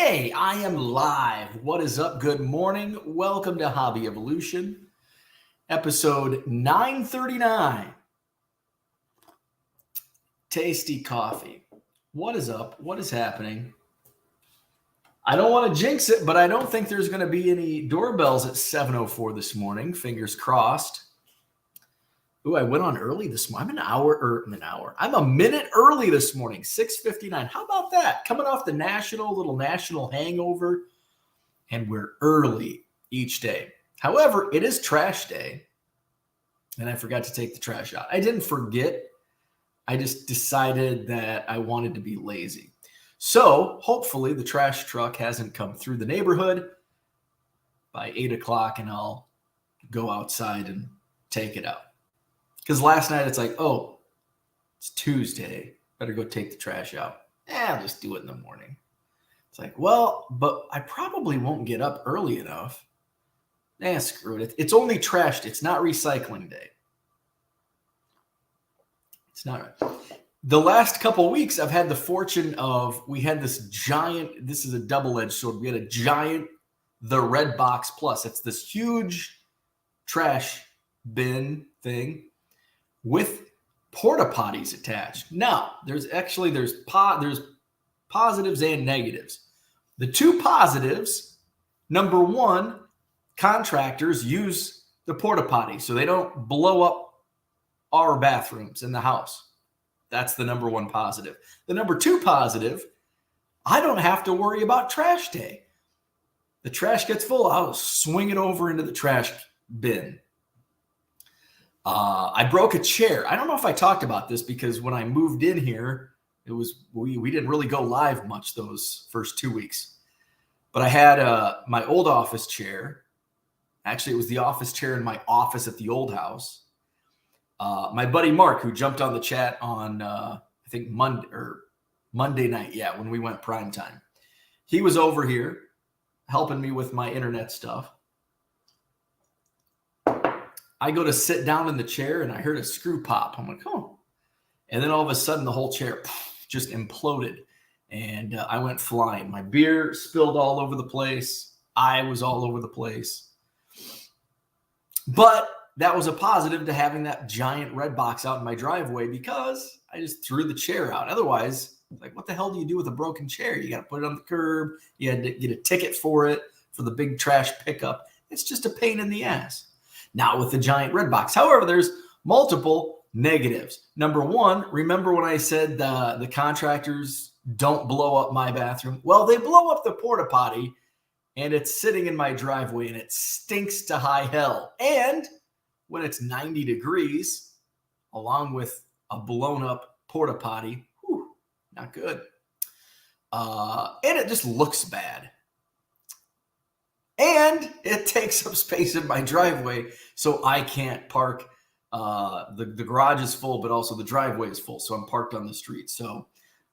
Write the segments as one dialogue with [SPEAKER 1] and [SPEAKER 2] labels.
[SPEAKER 1] Okay, I am live. What is up? Good morning. Welcome to Hobby Evolution, episode 939. Tasty coffee. What is up? What is happening? I don't want to jinx it, but I don't think there's going to be any doorbells at 7:04 this morning. Fingers crossed. Ooh, I went on early this morning. I'm a minute early this morning, 6:59. How about that? Coming off the little national hangover, and we're early each day. However, it is trash day, and I forgot to take the trash out. I didn't forget. I just decided that I wanted to be lazy. So hopefully the trash truck hasn't come through the neighborhood by 8 o'clock, and I'll go outside and take it out. Because last night it's like, oh, it's Tuesday. Better go take the trash out. I'll just do it in the morning. It's like, well, but I probably won't get up early enough. Screw it. It's only trashed. It's not recycling day. It's not. The last couple of weeks, I've had the fortune of, we had this giant, this is a double-edged sword. We had a giant, the Red Box Plus. It's this huge trash bin thing with porta potties attached. Now, there's positives and negatives. The two positives, number one, contractors use the porta potty so they don't blow up our bathrooms in the house. That's the number one positive. The number two positive, I don't have to worry about trash day. The trash gets full, I'll swing it over into the trash bin. I broke a chair. I don't know if I talked about this because when I moved in here, we didn't really go live much those first 2 weeks. But I had my old office chair. Actually, it was the office chair in my office at the old house. My buddy Mark, who jumped on the chat on I think Monday night, when we went prime time. He was over here helping me with my internet stuff. I go to sit down in the chair and I heard a screw pop. I'm like, oh. And then all of a sudden the whole chair just imploded and I went flying. My beer spilled all over the place. I was all over the place. But that was a positive to having that giant red box out in my driveway because I just threw the chair out. Otherwise, like, what the hell do you do with a broken chair? You got to put it on the curb. You had to get a ticket for it for the big trash pickup. It's just a pain in the ass. Not with the giant red box. However, there's multiple negatives. Number one, remember when I said the contractors don't blow up my bathroom? Well, they blow up the porta potty, and it's sitting in my driveway, and it stinks to high hell. And when it's 90 degrees, along with a blown up porta potty, not good. And it just looks bad. And it takes up space in my driveway, so I can't park. The garage is full, but also the driveway is full, so I'm parked on the street. So,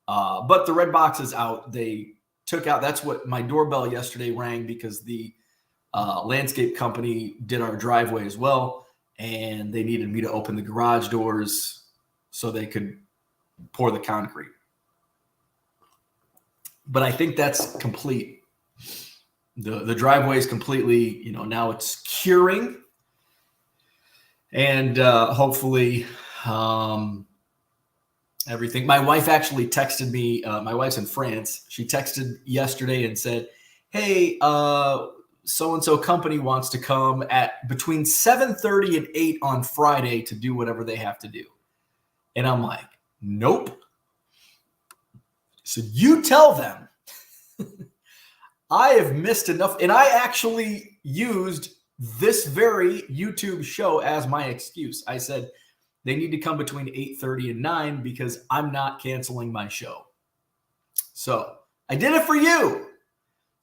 [SPEAKER 1] but the red box is out. They took out. That's what my doorbell yesterday rang because the landscape company did our driveway as well, and they needed me to open the garage doors so they could pour the concrete. But I think that's complete. The driveway is completely, now it's curing. And hopefully everything. My wife actually texted me. My wife's in France. She texted yesterday and said, hey, so-and-so company wants to come at between 7:30 and 8 on Friday to do whatever they have to do. And I'm like, nope. So you tell them. I have missed enough. And I actually used this very YouTube show as my excuse. I said, they need to come between 8:30 and 9 because I'm not canceling my show. So I did it for you.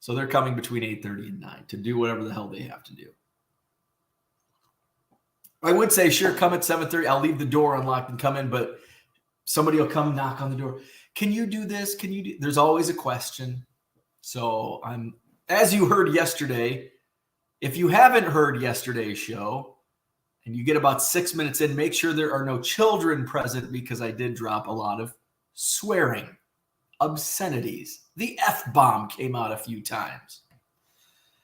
[SPEAKER 1] So they're coming between 8:30 and 9 to do whatever the hell they have to do. I would say, sure, come at 7:30. I'll leave the door unlocked and come in, but somebody will come knock on the door. Can you do this? Can you do? There's always a question. So as you heard yesterday, if you haven't heard yesterday's show and you get about 6 minutes in, make sure there are no children present because I did drop a lot of swearing. obscenities. The F-bomb came out a few times.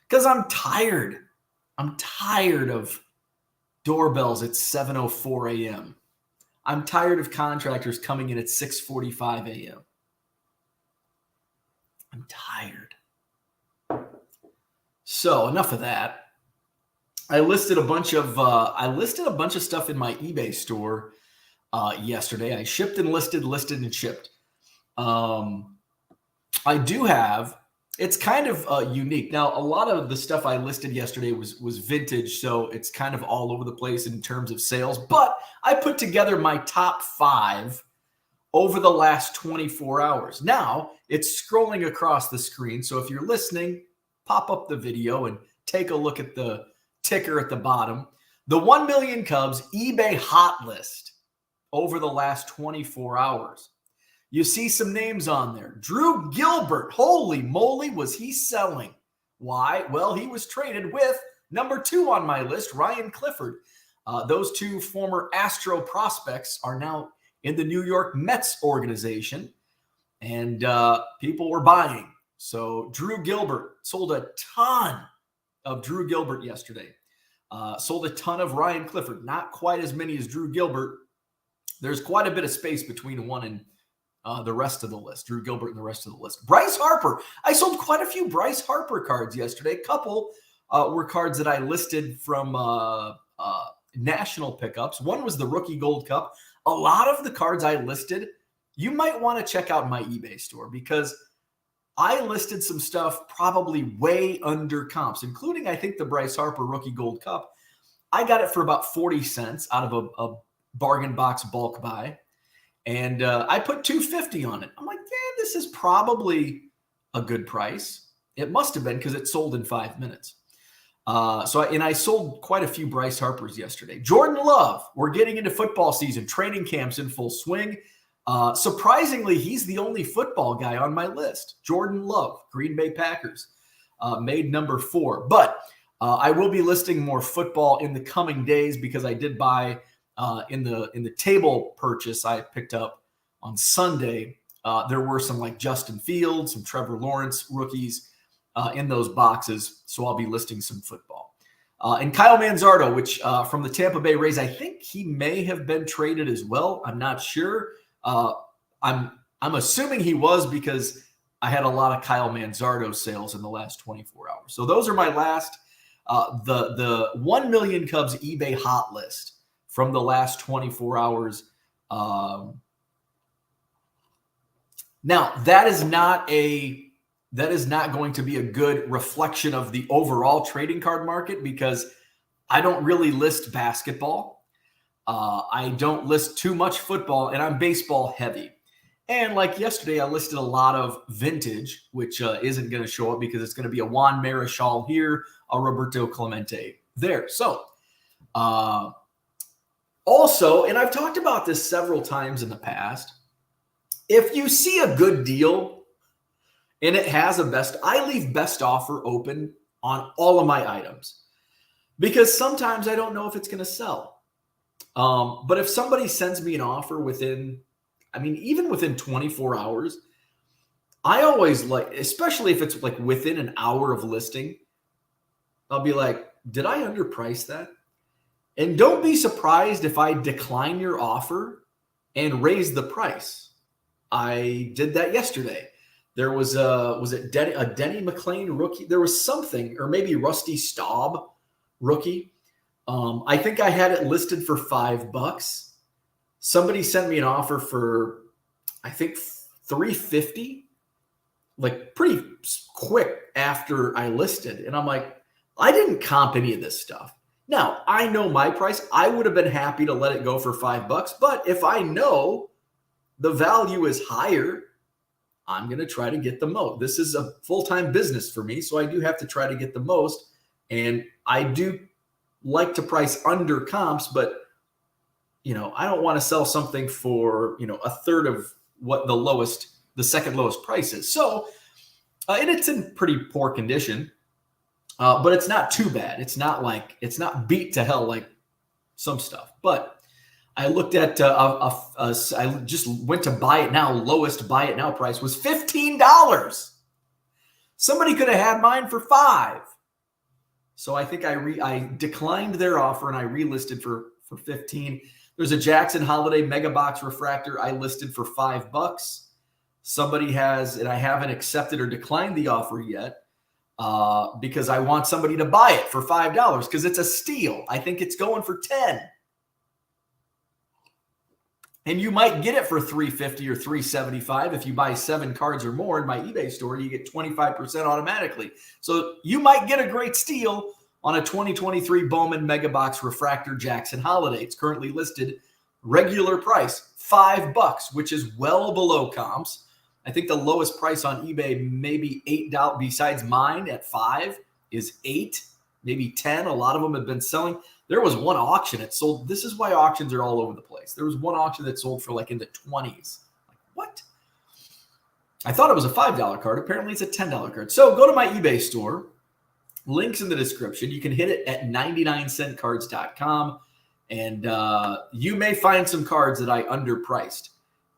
[SPEAKER 1] Because I'm tired. I'm tired of doorbells at 7:04 a.m. I'm tired of contractors coming in at 6:45 a.m. I'm tired. So enough of that. I listed a bunch of stuff in my eBay store yesterday. I shipped and listed and shipped. I do have. It's kind of unique. Now, a lot of the stuff I listed yesterday was vintage, so it's kind of all over the place in terms of sales. But I put together my top 5 over the last 24 hours. Now, it's scrolling across the screen, so if you're listening, pop up the video and take a look at the ticker at the bottom. The 1 million Cubs eBay hot list over the last 24 hours. You see some names on there. Drew Gilbert. Holy moly, was he selling? Why? Well, he was traded with number 2 on my list, Ryan Clifford. Those 2 former Astro prospects are now in the New York Mets organization, and people were buying. So Drew Gilbert, sold a ton of Drew Gilbert yesterday. Sold a ton of Ryan Clifford. Not quite as many as Drew Gilbert. There's quite a bit of space between one and the rest of the list, Drew Gilbert and the rest of the list. Bryce Harper. I sold quite a few Bryce Harper cards yesterday. A couple were cards that I listed from national pickups. One was the Rookie Gold Cup. A lot of the cards I listed, you might want to check out my eBay store because I listed some stuff probably way under comps, including, I think, the Bryce Harper Rookie Gold Cup. I got it for about 40 cents out of a bargain box bulk buy. And I put $2.50 on it. I'm like, yeah, this is probably a good price. It must have been because it sold in 5 minutes. I sold quite a few Bryce Harpers yesterday. Jordan Love, we're getting into football season. Training camp's in full swing. Surprisingly, he's the only football guy on my list. Jordan Love, Green Bay Packers, made number 4. But I will be listing more football in the coming days because I did buy in the table purchase I picked up on Sunday. There were some like Justin Fields, some Trevor Lawrence rookies in those boxes. So I'll be listing some football. And Kyle Manzardo, which from the Tampa Bay Rays, I think he may have been traded as well. I'm not sure. I'm assuming he was because I had a lot of Kyle Manzardo sales in the last 24 hours. So those are my last, the 1 million Cubs eBay hot list from the last 24 hours. Now that is not going to be a good reflection of the overall trading card market because I don't really list basketball. I don't list too much football, and I'm baseball heavy. And like yesterday, I listed a lot of vintage, which isn't going to show up because it's going to be a Juan Marichal here, a Roberto Clemente there. So also, and I've talked about this several times in the past, if you see a good deal and it has I leave best offer open on all of my items because sometimes I don't know if it's going to sell. But if somebody sends me an offer even within 24 hours, I always like, especially if it's like within an hour of listing, I'll be like, did I underprice that? And don't be surprised if I decline your offer and raise the price. I did that yesterday. There was a Denny McClain rookie? There was something, or maybe Rusty Staub rookie. I think I had it listed for $5. Somebody sent me an offer for, I think, $3.50, like pretty quick after I listed. And I'm like, I didn't comp any of this stuff. Now, I know my price. I would have been happy to let it go for $5. But if I know the value is higher, I'm going to try to get the most. This is a full-time business for me, so I do have to try to get the most. And I do like to price under comps, but I don't want to sell something for, a third of what the second lowest price is. So, and it's in pretty poor condition, but it's not too bad. It's not beat to hell like some stuff, but I looked at I just went to buy it now. Lowest buy it now price was $15. Somebody could have had mine for $5. So I think I declined their offer and I relisted for $15. There's a Jackson Holiday Mega Box Refractor I listed for $5. Somebody has, and I haven't accepted or declined the offer yet because I want somebody to buy it for $5 because it's a steal. I think it's going for $10. And you might get it for $350 or $375 if you buy 7 cards or more in my eBay store. You get 25% automatically. So you might get a great steal on a 2023 Bowman Mega Box Refractor Jackson Holiday. It's currently listed regular price $5, which is well below comps. I think the lowest price on eBay, maybe $8 besides mine at $5 is $8, maybe $10. A lot of them have been selling. There was one auction that sold. This is why auctions are all over the place. There was one auction that sold for like in the 20s. Like, what? I thought it was a $5 card. Apparently it's a $10 card. So go to my eBay store. Links in the description. You can hit it at 99centcards.com. And you may find some cards that I underpriced.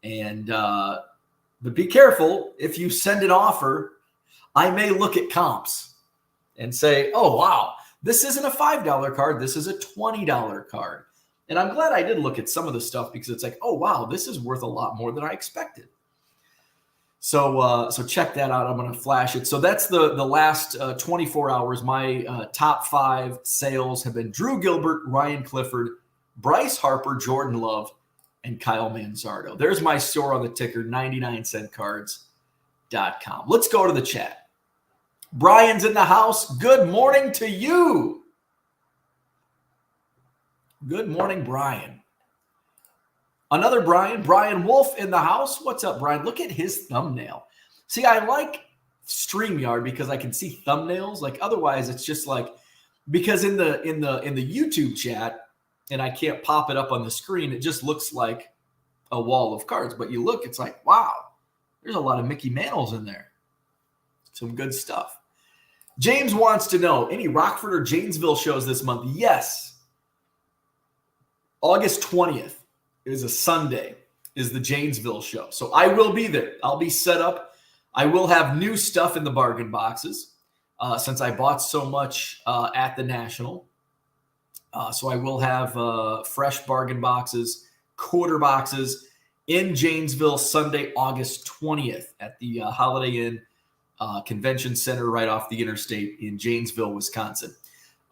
[SPEAKER 1] And but be careful. If you send an offer, I may look at comps and say, oh, wow. This isn't a $5 card. This is a $20 card. And I'm glad I did look at some of the stuff because it's like, oh, wow, this is worth a lot more than I expected. So check that out. I'm going to flash it. So that's the last 24 hours. My top 5 sales have been Drew Gilbert, Ryan Clifford, Bryce Harper, Jordan Love, and Kyle Manzardo. There's my store on the ticker, 99centcards.com. Let's go to the chat. Brian's in the house. Good morning to you. Good morning, Brian. Another Brian Wolf in the house. What's up, Brian? Look at his thumbnail. See, I like StreamYard because I can see thumbnails. Like otherwise, it's just like because in the YouTube chat, and I can't pop it up on the screen, it just looks like a wall of cards. But you look, it's like, wow, there's a lot of Mickey Mantles in there. Some good stuff. James wants to know, any Rockford or Janesville shows this month? Yes. August 20th is a Sunday, is the Janesville show. So I will be there. I'll be set up. I will have new stuff in the bargain boxes since I bought so much at the National. So I will have fresh bargain boxes, quarter boxes in Janesville Sunday, August 20th at the Holiday Inn Convention Center right off the interstate in Janesville, Wisconsin.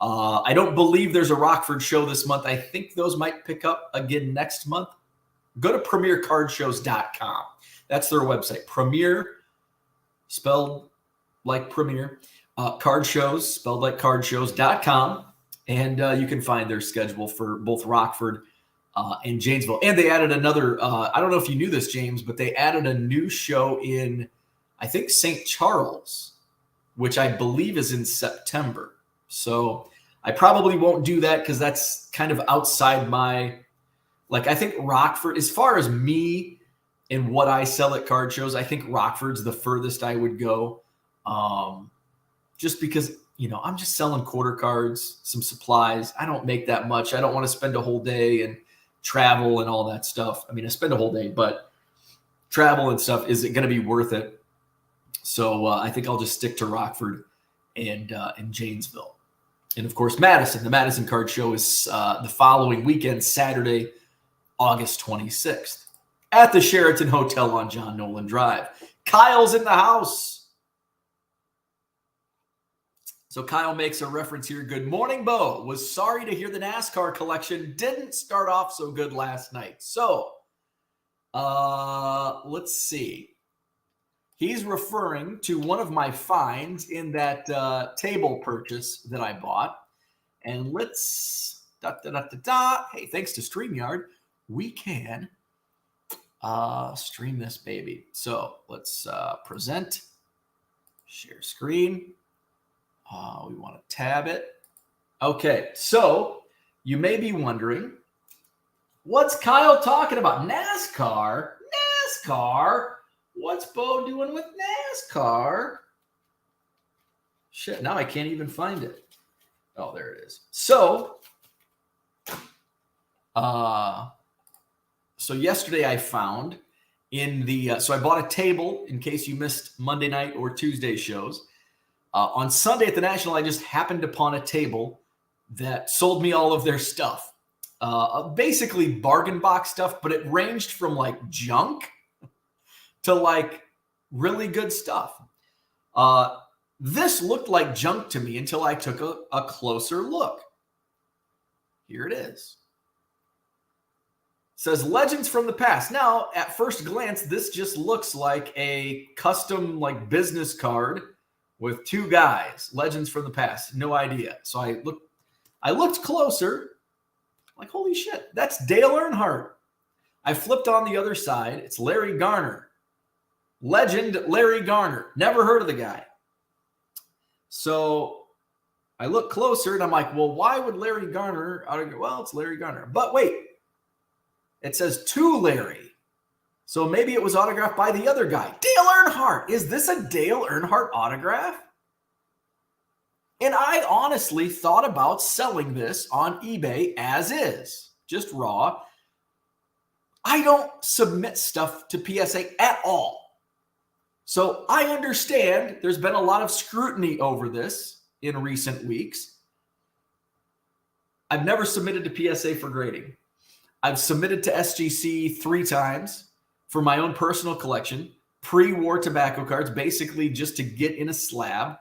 [SPEAKER 1] I don't believe there's a Rockford show this month. I think those might pick up again next month. Go to premiercardshows.com. That's their website. Premier, spelled like Premier, card shows, spelled like cardshows.com. And you can find their schedule for both Rockford and Janesville. And they added another, I don't know if you knew this, James, but they added a new show in, I think, St. Charles, which I believe is in September. So I probably won't do that because that's kind of outside my, like, I think Rockford, as far as me and what I sell at card shows, I think Rockford's the furthest I would go. Just because, you know, I'm just selling quarter cards, some supplies. I don't make that much. I don't want to spend a whole day and travel and all that stuff. I mean, I spend a whole day, but travel and stuff, is it going to be worth it? So I think I'll just stick to Rockford and Janesville. And, of course, Madison. The Madison Card Show is the following weekend, Saturday, August 26th, at the Sheraton Hotel on John Nolan Drive. Kyle's in the house. So Kyle makes a reference here. Good morning, Bo. Was sorry to hear the NASCAR collection didn't start off so good last night. So let's see. He's referring to one of my finds in that table purchase that I bought. And let's, hey, thanks to StreamYard, we can stream this baby. So let's present, share screen. We want to tab it. Okay, so you may be wondering, what's Kyle talking about? NASCAR? NASCAR? What's Bo doing with NASCAR? Shit, now I can't even find it. Oh, there it is. So, So yesterday I found in the so I bought a table in case you missed Monday night or Tuesday shows. On Sunday at the National, I just happened upon a table that sold me all of their stuff. Basically bargain box stuff, but it ranged from like junk to like really good stuff. This looked like junk to me until I took a closer look. Here it is. It says Legends from the Past. Now, at first glance, this just looks like a custom like business card with two guys. Legends from the Past. No idea. So I looked closer. Like, holy shit, that's Dale Earnhardt. I flipped on the other side. It's Larry Garner. Legend Larry Garner. Never heard of the guy. So I look closer and I'm like, well, why would Larry Garner? Well, it's Larry Garner. But wait, it says to Larry. So maybe it was autographed by the other guy. Dale Earnhardt. Is this a Dale Earnhardt autograph? And I honestly thought about selling this on eBay as is, just raw. I don't submit stuff to PSA at all. So I understand there's been a lot of scrutiny over this in recent weeks. I've never submitted to PSA for grading. I've submitted to SGC 3 times for my own personal collection, pre-war tobacco cards, basically just to get in a slab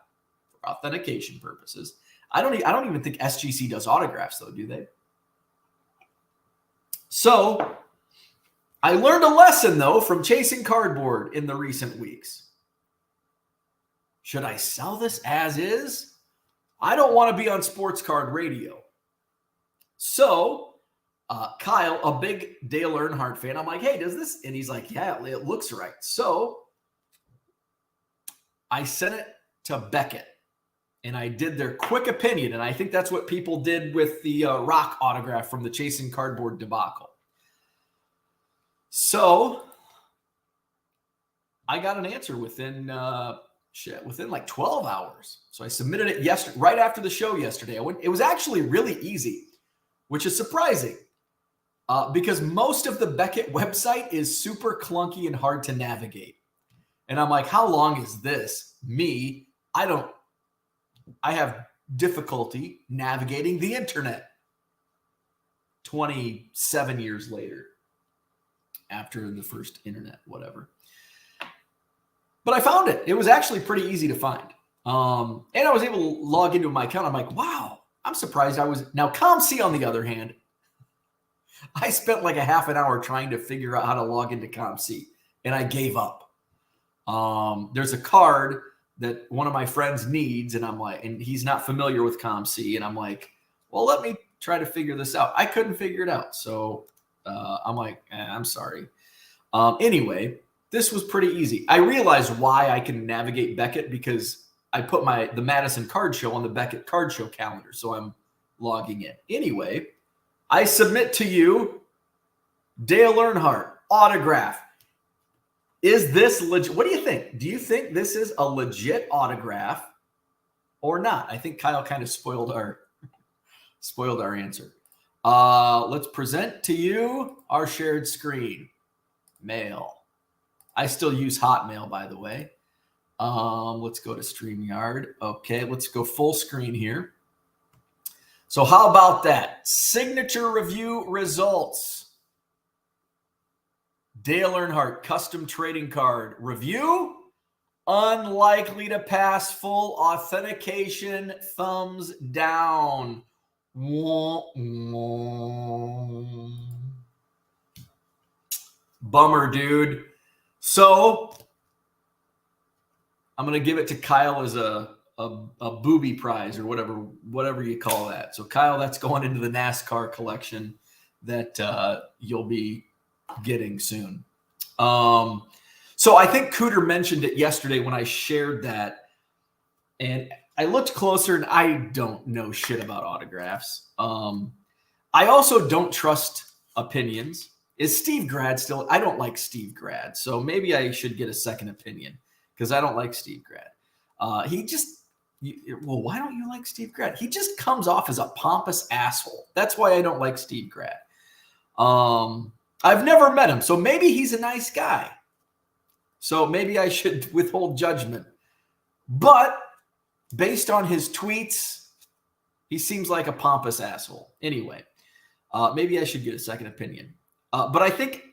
[SPEAKER 1] for authentication purposes. I don't even think SGC does autographs though, do they? So I learned a lesson, though, from chasing cardboard in the recent weeks. Should I sell this as is? I don't want to be on sports card radio. So, Kyle, a big Dale Earnhardt fan, I'm like, hey, does this? And he's like, yeah, it looks right. So I sent it to Beckett, and I did their quick opinion, and I think that's what people did with the Rock autograph from the chasing cardboard debacle. So I got an answer within like 12 hours. So I submitted it yesterday, right after the show yesterday. It was actually really easy, which is surprising because most of the Beckett website is super clunky and hard to navigate. And I'm like, how long is this? I have difficulty navigating the internet 27 years later. After the first internet, whatever. But I found it. It was actually pretty easy to find. And I was able to log into my account. I'm like, wow, I'm surprised I was. Now, ComC, on the other hand, I spent like a half an hour trying to figure out how to log into ComC, and I gave up. There's a card that one of my friends needs, and I'm like, and he's not familiar with ComC, and I'm like, well, let me try to figure this out. I couldn't figure it out. So I'm like, I'm sorry. Anyway, this was pretty easy. I realized why I can navigate Beckett because I put the Madison Card Show on the Beckett Card Show calendar. So I'm logging in. Anyway, I submit to you Dale Earnhardt autograph. Is this legit? What do you think? Do you think this is a legit autograph or not? I think Kyle kind of spoiled our answer. Let's present to you our shared screen. Mail. I still use Hotmail, by the way. Let's go to StreamYard. Okay, let's go full screen here. So how about that? Signature review results. Dale Earnhardt custom trading card review. Unlikely to pass full authentication. Thumbs down. Bummer, dude. So I'm gonna give it to Kyle as a booby prize or whatever you call that. So Kyle, that's going into the NASCAR collection that you'll be getting soon. So I think Cooter mentioned it yesterday when I shared that, and I looked closer and I don't know shit about autographs. I also don't trust opinions. Is Steve Grad still? I don't like Steve Grad, so maybe I should get a second opinion because I don't like Steve Grad. Well, why don't you like Steve Grad? He just comes off as a pompous asshole. That's why I don't like Steve Grad. I've never met him, so maybe he's a nice guy. So maybe I should withhold judgment. But based on his tweets, he seems like a pompous asshole. Anyway, maybe I should get a second opinion. But I think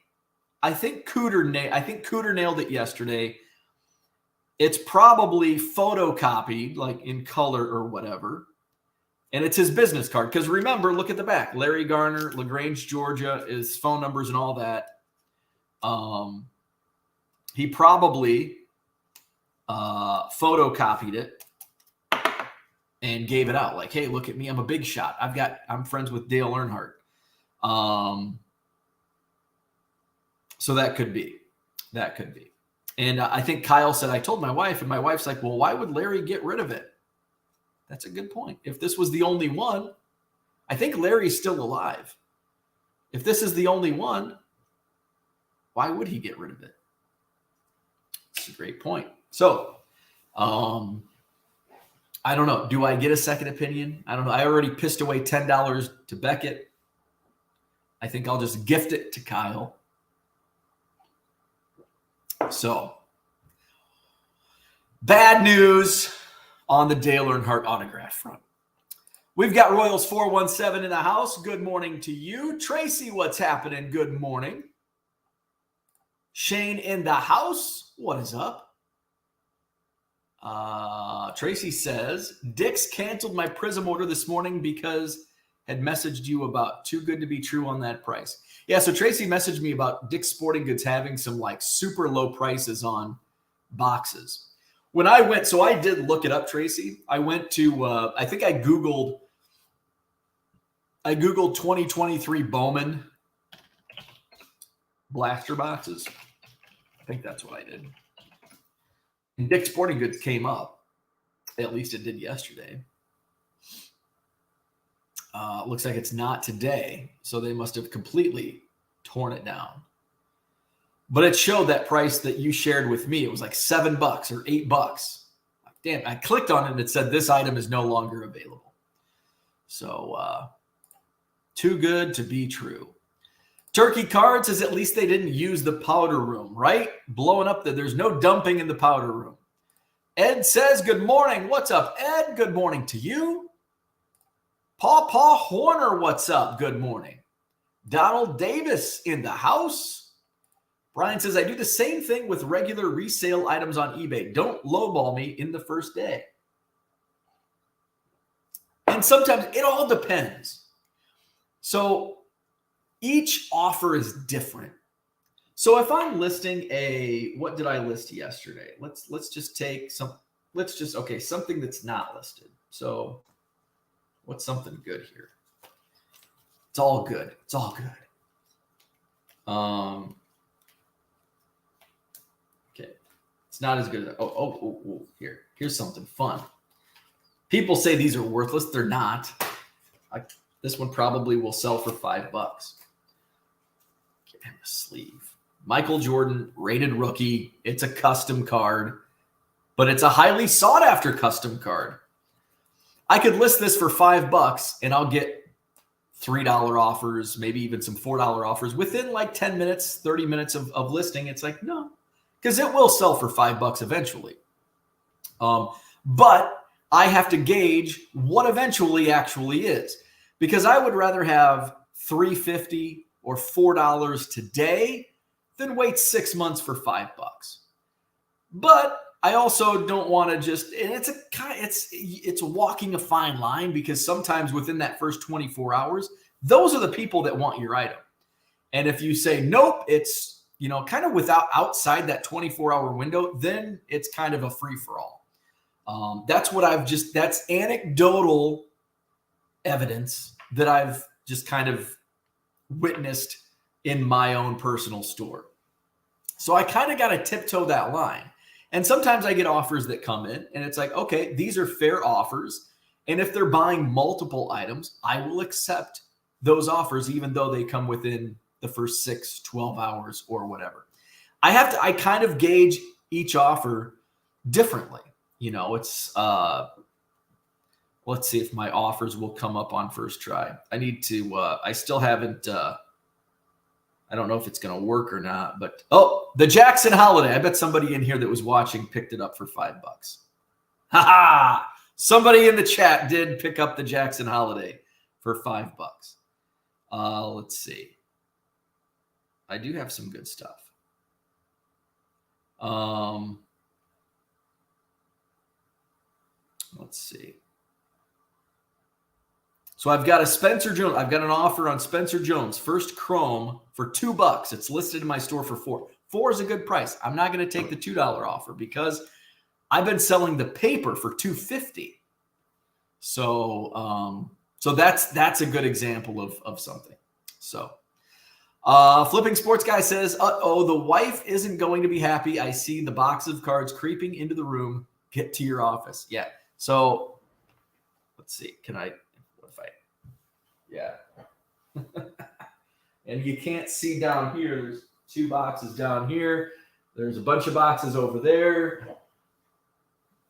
[SPEAKER 1] Cooter nailed it yesterday. It's probably photocopied, like in color or whatever. And it's his business card. Because remember, look at the back. Larry Garner, LaGrange, Georgia, his phone numbers and all that. He probably photocopied it and gave it out. Like, hey, look at me. I'm a big shot. I'm friends with Dale Earnhardt. So that could be. And I think Kyle said, I told my wife, and my wife's like, well, why would Larry get rid of it? That's a good point. If this was the only one, I think Larry's still alive. If this is the only one, why would he get rid of it? It's a great point. So, I don't know. Do I get a second opinion? I don't know. I already pissed away $10 to Beckett. I think I'll just gift it to Kyle. So, bad news on the Dale Earnhardt autograph front. We've got Royals 417 in the house. Good morning to you. Tracy, what's happening? Good morning. Shane in the house. What is up? Tracy says, Dick's canceled my Prism order this morning because had messaged you about too good to be true on that price. Yeah, so Tracy messaged me about Dick's Sporting Goods having some like super low prices on boxes. When I went, so I did look it up, Tracy. I went to, I think I Googled 2023 Bowman blaster boxes. I think that's what I did. And Dick's Sporting Goods came up. At least it did yesterday. Looks like it's not today. So they must have completely torn it down. But it showed that price that you shared with me. It was like $7 or $8. Damn, I clicked on it and it said this item is no longer available. So too good to be true. Turkey Card says at least they didn't use the powder room, right? Blowing up there's no dumping in the powder room. Ed says, good morning. What's up, Ed? Good morning to you. Paw Horner, what's up? Good morning. Donald Davis in the house. Brian says, I do the same thing with regular resale items on eBay. Don't lowball me in the first day. And sometimes it all depends. So each offer is different. So if I'm listing what did I list yesterday? Let's just take something that's not listed. So what's something good here? It's all good. Okay. It's not as good as, here's something fun. People say these are worthless. They're not. This one probably will sell for $5. Give him a sleeve. Michael Jordan, rated rookie. It's a custom card, but it's a highly sought after custom card. I could list this for $5 and I'll get $3 offers, maybe even some $4 offers within like 10 minutes, 30 minutes of listing. It's like, no, because it will sell for $5 eventually. But I have to gauge what eventually actually is, because I would rather have $3.50 or $4 today than wait 6 months for $5. But I also don't want to just, and it's walking a fine line, because sometimes within that first 24 hours, those are the people that want your item. And if you say, nope, it's, kind of outside that 24-hour window, then it's kind of a free for all. That's anecdotal evidence that I've just kind of witnessed in my own personal store. So I kind of got to tiptoe that line. And sometimes I get offers that come in and it's like, okay, these are fair offers. And if they're buying multiple items, I will accept those offers, even though they come within the first 6, 12 hours or whatever. I kind of gauge each offer differently. It's, let's see if my offers will come up on first try. I need to, I still haven't, I don't know if it's going to work or not, but oh, the Jackson Holiday. I bet somebody in here that was watching picked it up for $5. Ha ha! Somebody in the chat did pick up the Jackson Holiday for $5. Let's see. I do have some good stuff. Let's see. So I've got a Spencer Jones. I've got an offer on Spencer Jones, first chrome for $2. It's listed in my store for $4. $4 is a good price. I'm not going to take the $2 offer because I've been selling the paper for $2.50. So that's a good example of something. So Flipping Sports Guy says, the wife isn't going to be happy. I see the box of cards creeping into the room. Get to your office. Yeah. So let's see. Yeah. And you can't see down here. There's 2 boxes down here. There's a bunch of boxes over there.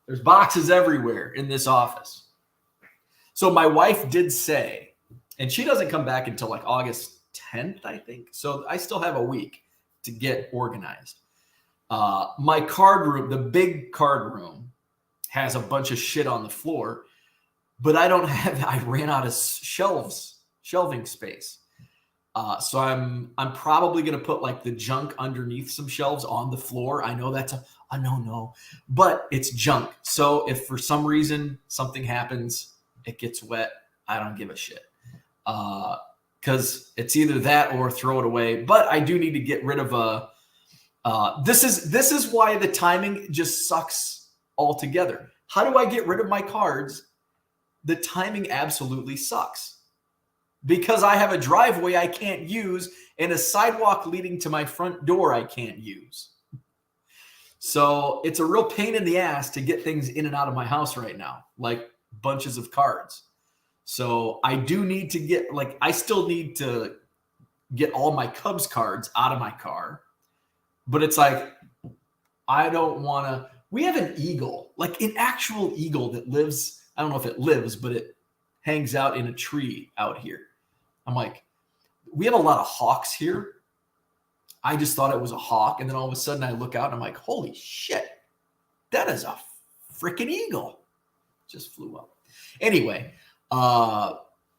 [SPEAKER 1] There's boxes everywhere in this office. So my wife did say, and she doesn't come back until like August 10th, I think. So I still have a week to get organized. My card room, the big card room, has a bunch of shit on the floor, but I ran out of shelving space. So I'm probably going to put like the junk underneath some shelves on the floor. I know that's a no, but it's junk. So if for some reason something happens, it gets wet, I don't give a shit. Because it's either that or throw it away. But I do need to get rid of this is why the timing just sucks altogether. How do I get rid of my cards? The timing absolutely sucks. Because I have a driveway I can't use and a sidewalk leading to my front door I can't use. So it's a real pain in the ass to get things in and out of my house right now, like bunches of cards. So I do need to I still need to get all my Cubs cards out of my car. But it's like, I don't want to. We have an eagle, like an actual eagle that lives. I don't know if it lives, but it hangs out in a tree out here. I'm like, we have a lot of hawks here. I just thought it was a hawk. And then all of a sudden I look out and I'm like, holy shit, that is a freaking eagle. Just flew up. Anyway,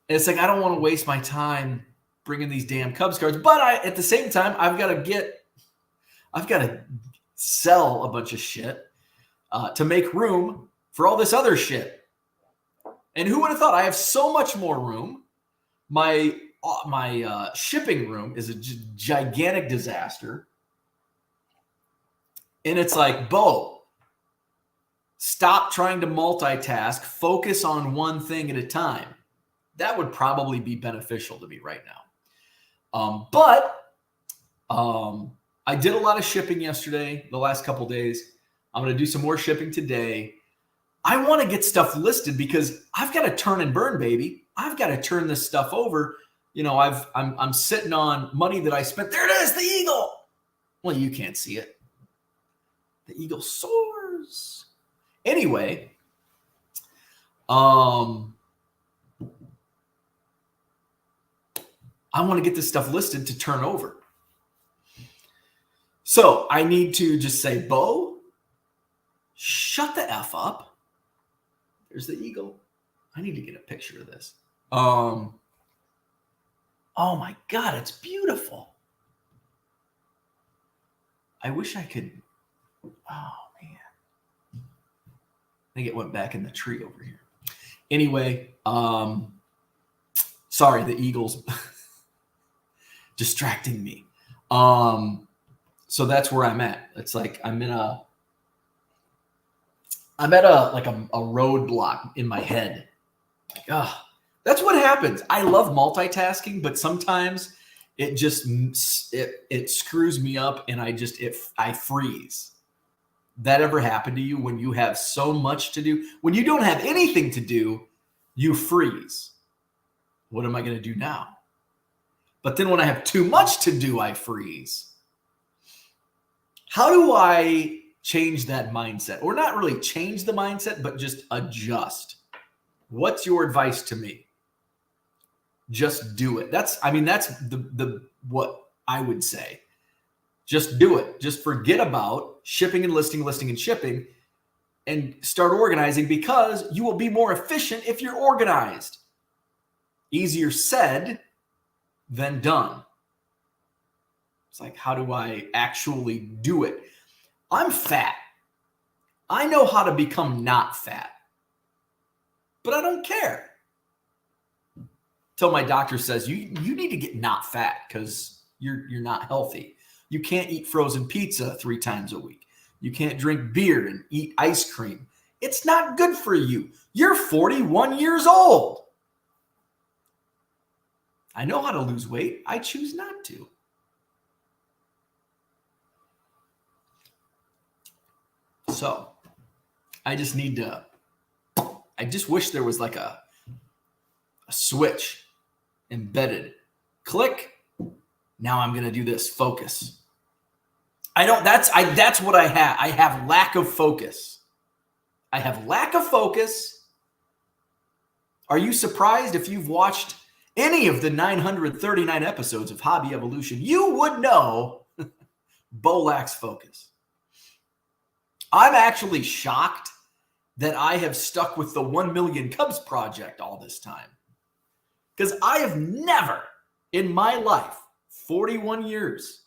[SPEAKER 1] it's like, I don't want to waste my time bringing these damn Cubs cards. But at the same time, I've got to sell a bunch of shit to make room for all this other shit. And who would have thought? I have so much more room. My shipping room is a gigantic disaster. And it's like, Bo, stop trying to multitask. Focus on one thing at a time. That would probably be beneficial to me right now. But I did a lot of shipping yesterday, the last couple days. I'm going to do some more shipping today. I want to get stuff listed because I've got to turn and burn, baby. I've got to turn this stuff over. You know, I'm sitting on money that I spent. There it is, the eagle. Well, you can't see it. The eagle soars. Anyway, I want to get this stuff listed to turn over. So I need to just say, Bo, shut the F up. There's the eagle. I need to get a picture of this. Oh my God, it's beautiful. I wish I could. Oh man. I think it went back in the tree over here. Anyway, sorry, the eagle's distracting me. So that's where I'm at. It's like I'm at a roadblock in my head. Like, that's what happens. I love multitasking, but sometimes it just it screws me up and I freeze. That ever happened to you when you have so much to do? When you don't have anything to do, you freeze. What am I going to do now? But then when I have too much to do, I freeze. How do I change that mindset? Or not really change the mindset, but just adjust. What's your advice to me? Just do it. That's the what I would say. Just do it. Just forget about shipping and listing and shipping, and start organizing, because you will be more efficient if you're organized. Easier said than done. It's like, how do I actually do it? I'm fat. I know how to become not fat, but I don't care. Till my doctor says, you need to get not fat because you're not healthy. You can't eat frozen pizza 3 times a week. You can't drink beer and eat ice cream. It's not good for you. You're 41 years old. I know how to lose weight. I choose not to. So I just wish there was like a switch embedded. Click. Now I'm going to do this. Focus. That's what I have. I have lack of focus. Are you surprised if you've watched any of the 939 episodes of Hobby Evolution? You would know Bo lacks focus. I'm actually shocked that I have stuck with the 1 Million Cubs project all this time, because I have never in my life, 41 years,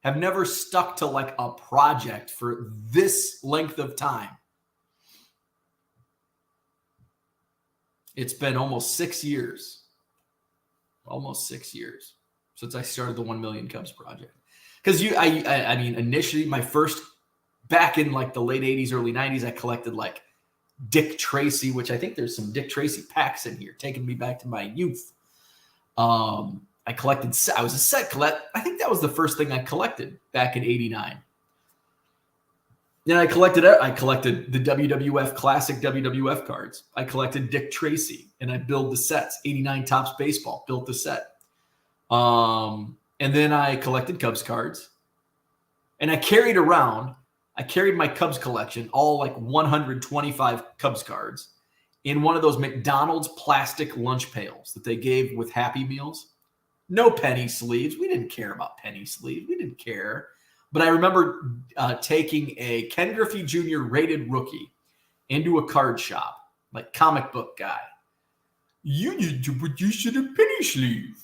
[SPEAKER 1] have never stuck to like a project for this length of time. It's been almost 6 years. Almost 6 years since I started the 1 Million Cubs project. Because I mean, initially, my first, back in like the late 80s, early 90s, I collected like Dick Tracy, which I think there's some Dick Tracy packs in here, taking me back to my youth. I was a set collector. I think that was the first thing I collected back in 89. Then I collected the WWF Classic WWF cards. I collected Dick Tracy, and I built the sets. 89 Topps Baseball, built the set. And then I collected Cubs cards. And I carried my Cubs collection, all like 125 Cubs cards, in one of those McDonald's plastic lunch pails that they gave with Happy Meals. No penny sleeves. We didn't care about penny sleeves. We didn't care. But I remember taking a Ken Griffey Jr. rated rookie into a card shop, like comic book guy. You need to put this in a penny sleeve.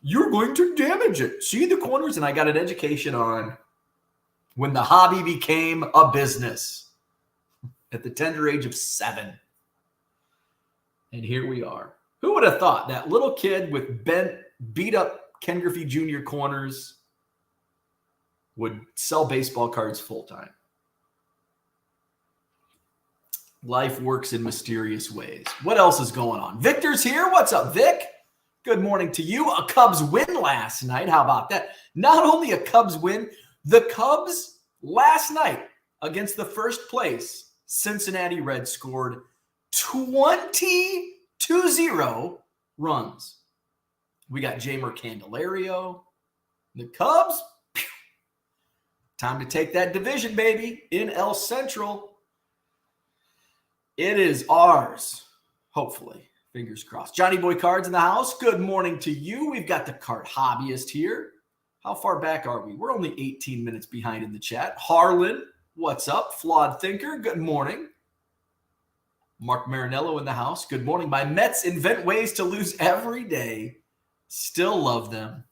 [SPEAKER 1] You're going to damage it. See the corners? And I got an education on when the hobby became a business at the tender age of 7. And here we are. Who would have thought that little kid with beat up Ken Griffey Jr. corners would sell baseball cards full time? Life works in mysterious ways. What else is going on? Victor's here. What's up, Vic? Good morning to you. A Cubs win last night. How about that? Not only a Cubs win, the Cubs last night against the first place Cincinnati Reds scored 20 runs. We got Jamer Candelario. The Cubs, time to take that division, baby, in El Central. It is ours, hopefully. Fingers crossed. Johnny Boy Cards in the house. Good morning to you. We've got the card hobbyist here. How far back are we? We're only 18 minutes behind in the chat. Harlan, what's up? Flawed Thinker, good morning. Mark Marinello in the house. Good morning. My Mets invent ways to lose every day. Still love them.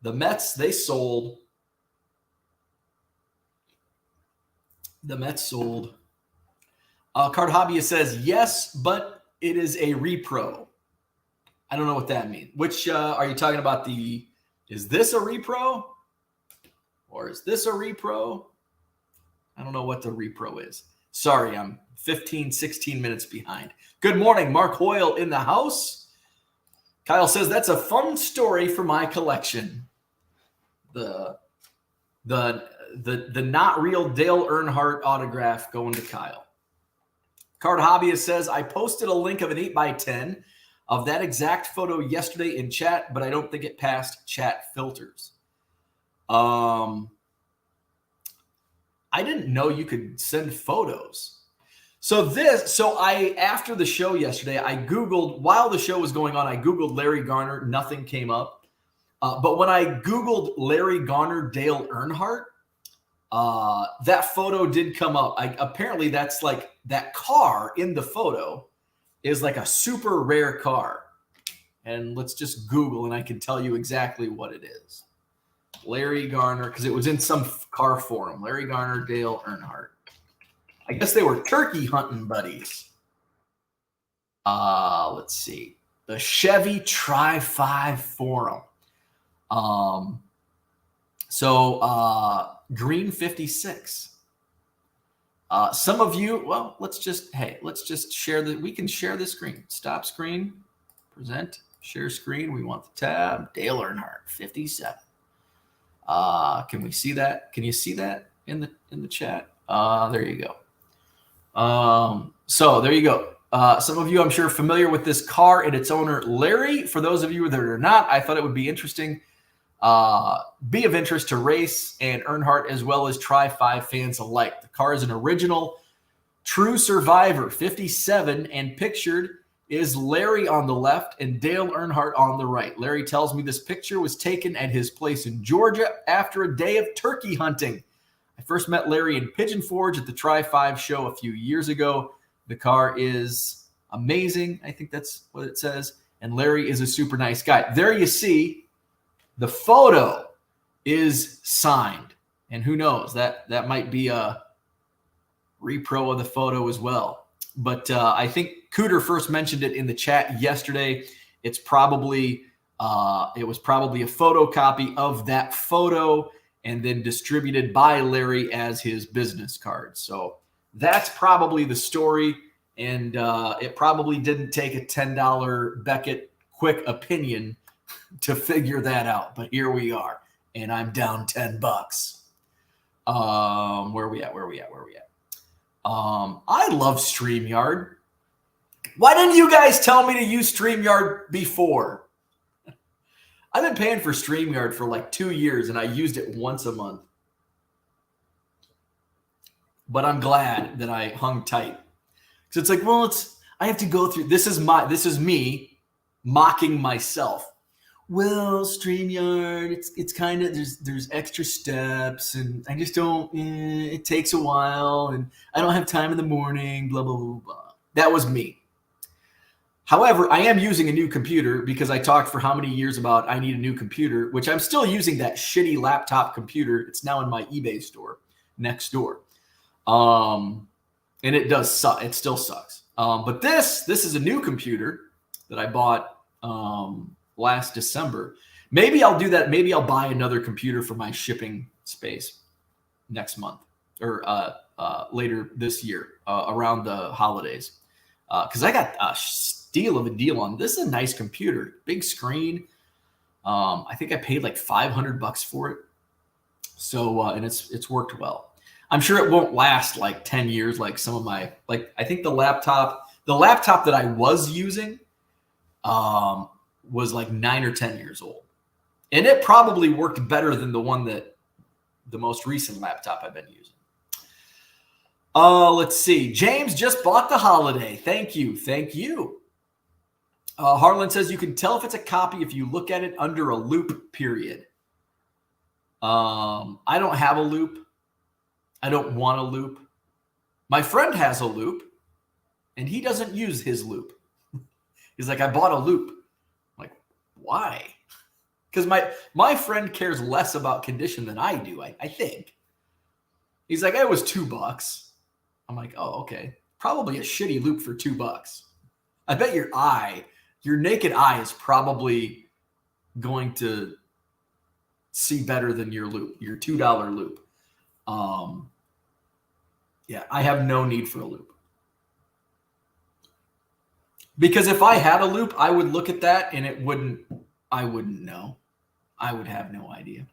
[SPEAKER 1] The Mets, they sold. The Mets sold. Card Hobbyist says, yes, but it is a repro. I don't know what that means. Which are you talking about? Is this a repro? Or is this a repro? I don't know what the repro is. Sorry, I'm 15, 16 minutes behind. Good morning, Mark Hoyle in the house. Kyle says, that's a fun story for my collection. The not real Dale Earnhardt autograph going to Kyle. Card Hobbyist says, I posted a link of an 8x10 of that exact photo yesterday in chat, but I don't think it passed chat filters. I didn't know you could send photos. After the show yesterday, I Googled, while the show was going on, I Googled Larry Garner. Nothing came up. But when I Googled Larry Garner, Dale Earnhardt, that photo did come up. Apparently that's like that car in the photo is like a super rare car. And let's just Google and I can tell you exactly what it is. Larry Garner, because it was in some car forum. Larry Garner, Dale Earnhardt. I guess they were turkey hunting buddies. Let's see. The Chevy Tri-5 forum. Green 56. Some of you, well, let's just share the, we can share the screen. Stop screen, present, share screen. We want the tab. Dale Earnhardt, 57. Can we see that? Can you see that in the chat? There you go. So there you go. Some of you, I'm sure, familiar with this car and its owner, Larry. For those of you that are not, I thought it would be interesting, be of interest to race and Earnhardt as well as Tri-5 fans alike. The car is an original true survivor, 57, and pictured is Larry on the left and Dale Earnhardt on the right. Larry tells me this picture was taken at his place in Georgia after a day of turkey hunting. I first met Larry in Pigeon Forge at the Tri-5 show a few years ago. The car is amazing. I think that's what it says. And Larry is a super nice guy. There you see the photo is signed. And who knows, that might be a repro of the photo as well. But I think Cooter first mentioned it in the chat yesterday. It's probably it was probably a photocopy of that photo and then distributed by Larry as his business card. So that's probably the story. And it probably didn't take a $10 Beckett quick opinion to figure that out. But here we are. And I'm down $10. Where are we at? I love StreamYard. Why didn't you guys tell me to use StreamYard before? I've been paying for StreamYard for like 2 years, and I used it once a month. But I'm glad that I hung tight. Because it's like, well, I have to go through. This is me mocking myself. Well, StreamYard, it's kind of, there's extra steps, and I just don't, it takes a while, and I don't have time in the morning, blah, blah, blah, blah. That was me. However, I am using a new computer because I talked for how many years about I need a new computer, which I'm still using that shitty laptop computer. It's now in my eBay store next door. And it does suck. It still sucks. But this is a new computer that I bought last December. Maybe I'll do that. Maybe I'll buy another computer for my shipping space next month or later this year around the holidays. Because I got a steal of a deal on this. Is a nice computer, big screen. I think I paid like $500 for it. So and it's worked well. I'm sure it won't last like 10 years like some of my, like I think the laptop that I was using was like 9 or 10 years old. And it probably worked better than the most recent laptop I've been using. Let's see. James just bought the holiday. Thank you. Thank you. Harlan says you can tell if it's a copy if you look at it under a loop period. I don't have a loop. I don't want a loop. My friend has a loop, and he doesn't use his loop. He's like, I bought a loop. I'm like, why? Because my friend cares less about condition than I do, I think. He's like, it was $2. I'm like, oh, okay. Probably a shitty loop for $2. I bet your naked eye is probably going to see better than your loop, your $2 loop. Yeah, I have no need for a loop. Because if I had a loop, I would look at that and I wouldn't know. I would have no idea.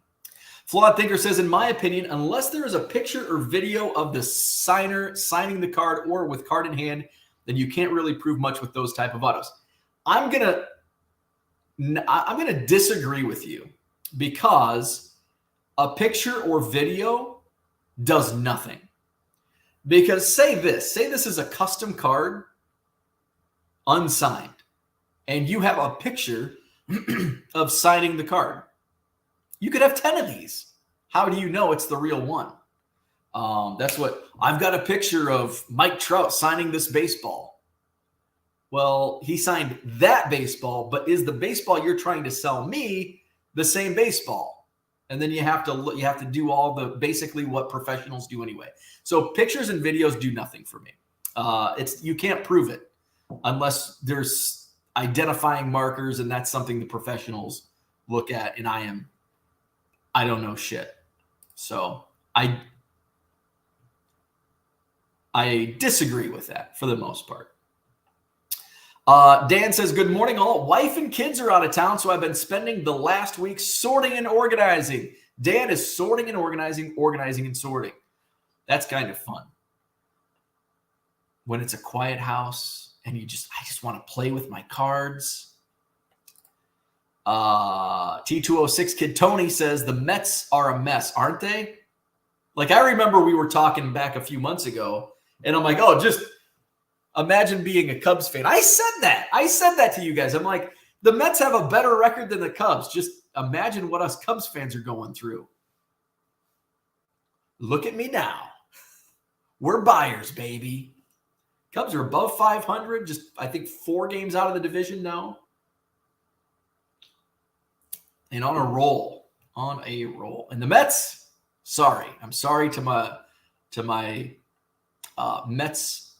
[SPEAKER 1] Flawed Thinker says, in my opinion, unless there is a picture or video of the signer signing the card or with card in hand, then you can't really prove much with those type of autos. I'm gonna disagree with you because a picture or video does nothing. Because say this is a custom card, unsigned, and you have a picture of signing the card. You could have 10 of these. How do you know it's the real one? That's what I've got a picture of Mike Trout signing this baseball. Well, he signed that baseball, but is the baseball you're trying to sell me the same baseball? And then you have to do all the basically what professionals do anyway. So pictures and videos do nothing for me. You can't prove it unless there's identifying markers, and that's something the professionals look at. And I don't know shit. So I disagree with that for the most part. Dan says, good morning, all. Wife and kids are out of town, so I've been spending the last week sorting and organizing. Dan is sorting and organizing and sorting. That's kind of fun. When it's a quiet house and I just want to play with my cards. T206 Kid Tony says, the Mets are a mess, aren't they? Like, I remember we were talking back a few months ago, and I'm like, oh, just imagine being a Cubs fan. I said that to you guys. I'm like, the Mets have a better record than the Cubs. Just imagine what us Cubs fans are going through. Look at me now. We're buyers, baby. Cubs are above 500, just, I think, 4 games out of the division now. And on a roll. And the Mets, sorry. I'm sorry to my Mets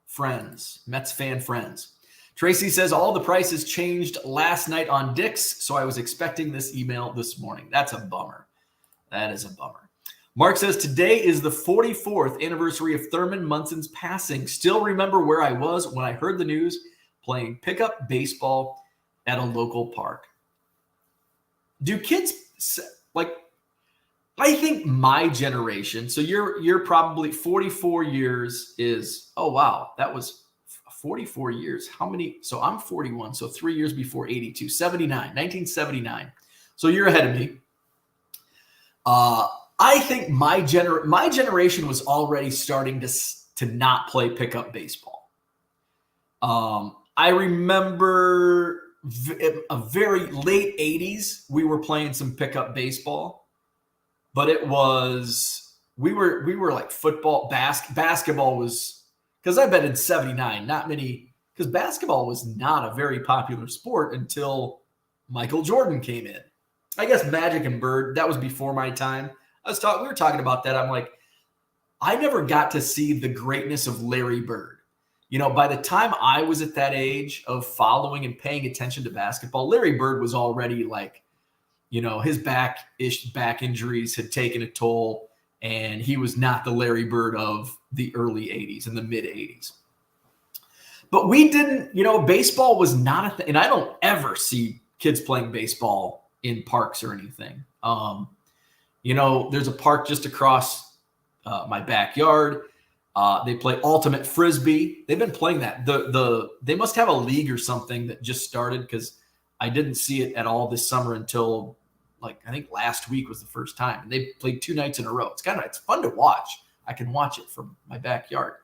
[SPEAKER 1] friends, Mets fan friends. Tracy says, all the prices changed last night on Dick's, so I was expecting this email this morning. That's a bummer. That is a bummer. Mark says, today is the 44th anniversary of Thurman Munson's passing. Still remember where I was when I heard the news, playing pickup baseball at a local park. Do kids, like, I think my generation, so you're probably 44 years is, oh, wow, that was 44 years. How many? So I'm 41, so 3 years before 82, 1979. So you're ahead of me. I think my generation was already starting to not play pickup baseball. I remember a very late 80s, we were playing some pickup baseball, but it was, we were like football, basketball was, because I bet in 79, not many, because basketball was not a very popular sport until Michael Jordan came in. I guess Magic and Bird, that was before my time. We were talking about that. I'm like, I never got to see the greatness of Larry Bird. You know, by the time I was at that age of following and paying attention to basketball, Larry Bird was already like, you know, his back injuries had taken a toll, and he was not the Larry Bird of the early 80s and the mid 80s. But we didn't, you know, baseball was not a thing. And I don't ever see kids playing baseball in parks or anything. You know, there's a park just across my backyard. They play ultimate frisbee. They've been playing that. They must have a league or something that just started, because I didn't see it at all this summer until, like, I think last week was the first time. And they played 2 nights in a row. It's fun to watch. I can watch it from my backyard.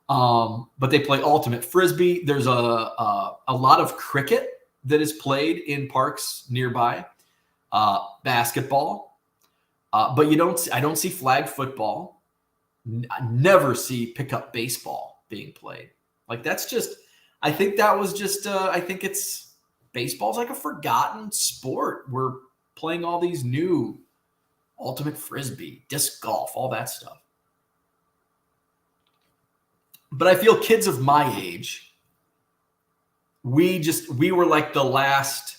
[SPEAKER 1] But they play ultimate frisbee. There's a lot of cricket that is played in parks nearby. Basketball. But I don't see flag football. I never see pickup baseball being played. Like, that's just, I think that was just, I think baseball's like a forgotten sport. We're playing all these new ultimate frisbee, disc golf, all that stuff. But I feel kids of my age, we were like the last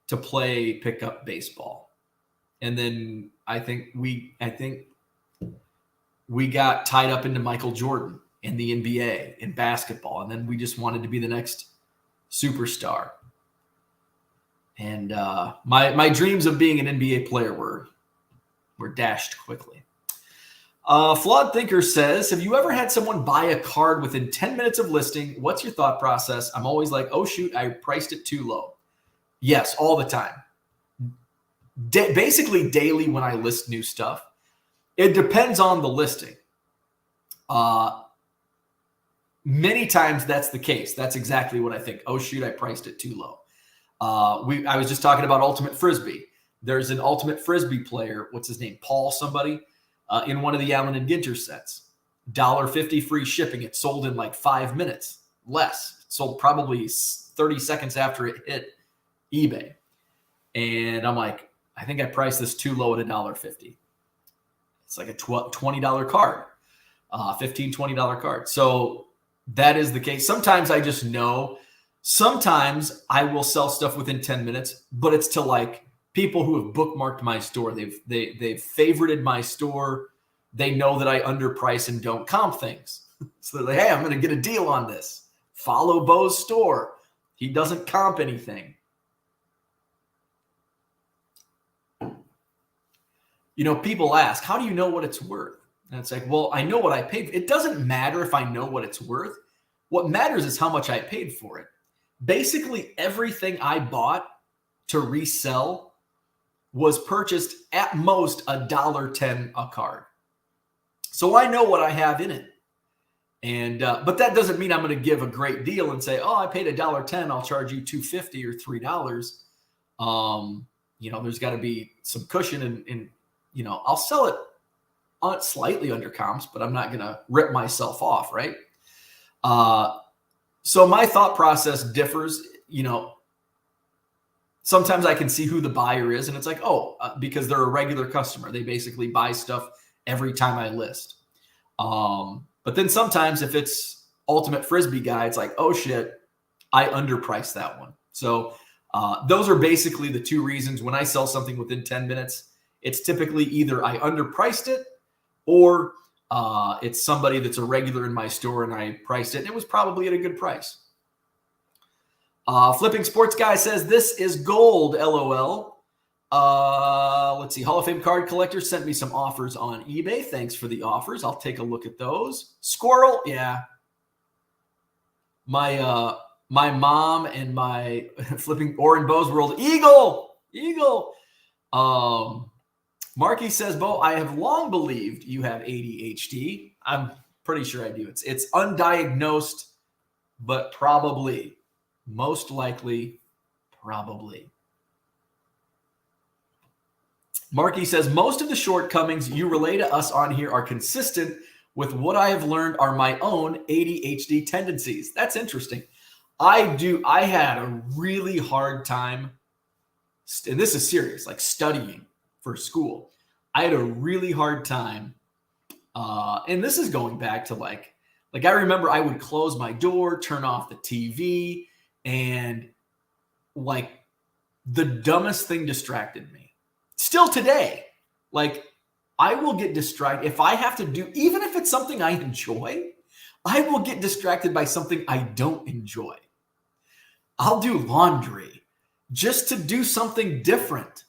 [SPEAKER 1] to play pickup baseball. And then I think we got tied up into Michael Jordan in the NBA, in basketball. And then we just wanted to be the next superstar. And my dreams of being an NBA player were dashed quickly. Flawed Thinker says, have you ever had someone buy a card within 10 minutes of listing? What's your thought process? I'm always like, oh, shoot, I priced it too low. Yes, all the time. Basically daily when I list new stuff. It depends on the listing. Many times that's the case. That's exactly what I think. Oh, shoot, I priced it too low. I was just talking about ultimate frisbee. there's an Ultimate Frisbee player. What's his name? Paul somebody in one of the Allen and Ginter sets. $1.50 free shipping. It sold in like 5 minutes, less. It sold probably 30 seconds after it hit eBay. And I'm like, I think I priced this too low at $1.50. It's like a $20 card, $15, $20 card. So that is the case. Sometimes I just know. Sometimes I will sell stuff within 10 minutes, but it's to like people who have bookmarked my store. They've favorited my store. They know that I underprice and don't comp things. So they're like, hey, I'm going to get a deal on this. Follow Bo's store. He doesn't comp anything. You know, people ask, how do you know what it's worth? And it's like, well, I know what I paid. It doesn't matter if I know what it's worth. What matters is how much I paid for it. Basically, everything I bought to resell was purchased at most $1.10 a card. So I know what I have in it. And but that doesn't mean I'm going to give a great deal and say, oh, I paid $1.10, I'll charge you $2.50 or $3. You know, there's got to be some cushion and you know, I'll sell it on slightly under comps, but I'm not going to rip myself off, right? So my thought process differs. You know, sometimes I can see who the buyer is, and it's like, oh, because they're a regular customer. They basically buy stuff every time I list. But then sometimes if it's Ultimate Frisbee guy, it's like, oh, shit, I underpriced that one. So those are basically the two reasons. When I sell something within 10 minutes, it's typically either I underpriced it or it's somebody that's a regular in my store and I priced it and it was probably at a good price. Flipping Sports Guy says, this is gold, LOL. Let's see. Hall of Fame card collector sent me some offers on eBay. Thanks for the offers. I'll take a look at those. Squirrel, yeah. My mom and my flipping or in Bo's world, Eagle. Marky says, Bo, I have long believed you have ADHD. I'm pretty sure I do. It's undiagnosed, but probably, most likely, probably. Marky says, most of the shortcomings you relay to us on here are consistent with what I have learned are my own ADHD tendencies. That's interesting. I had a really hard time, and this is serious, like studying for school. I had a really hard time. And this is going back to like I remember I would close my door, turn off the TV, and like the dumbest thing distracted me. Still today, like I will get distracted if I have to do, even if it's something I enjoy, I will get distracted by something I don't enjoy. I'll do laundry just to do something different.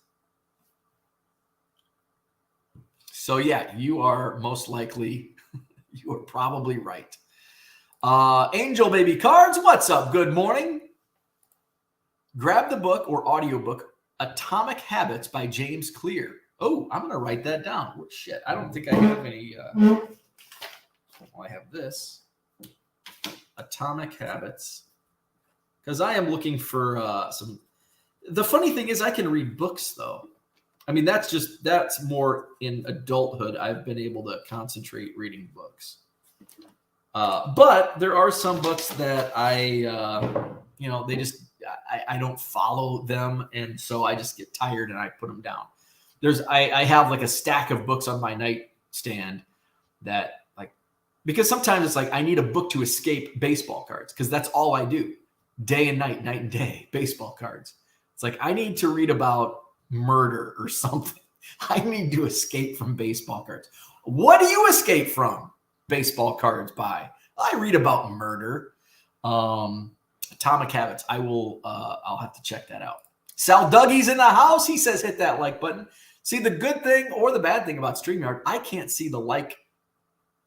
[SPEAKER 1] So yeah, you are most likely, you are probably right. Angel Baby Cards, what's up? Good morning. Grab the book or audiobook, Atomic Habits by James Clear. Oh, I'm going to write that down. Oh, shit, I don't think I have any. I have this. Atomic Habits. Because I am looking for some. The funny thing is I can read books, though. I mean, that's more in adulthood. I've been able to concentrate reading books. But there are some books that I don't follow them. And so I just get tired and I put them down. I have like a stack of books on my nightstand that like, because sometimes it's like I need a book to escape baseball cards because that's all I do. Day and night and day, baseball cards. It's like I need to read about murder or something. I need to escape from baseball cards. What do you escape from? Baseball cards by. I read about murder. Atomic Habits. I'll have to check that out. Sal Dougie's in the house. He says hit that like button. See, the good thing or the bad thing about StreamYard, I can't see the like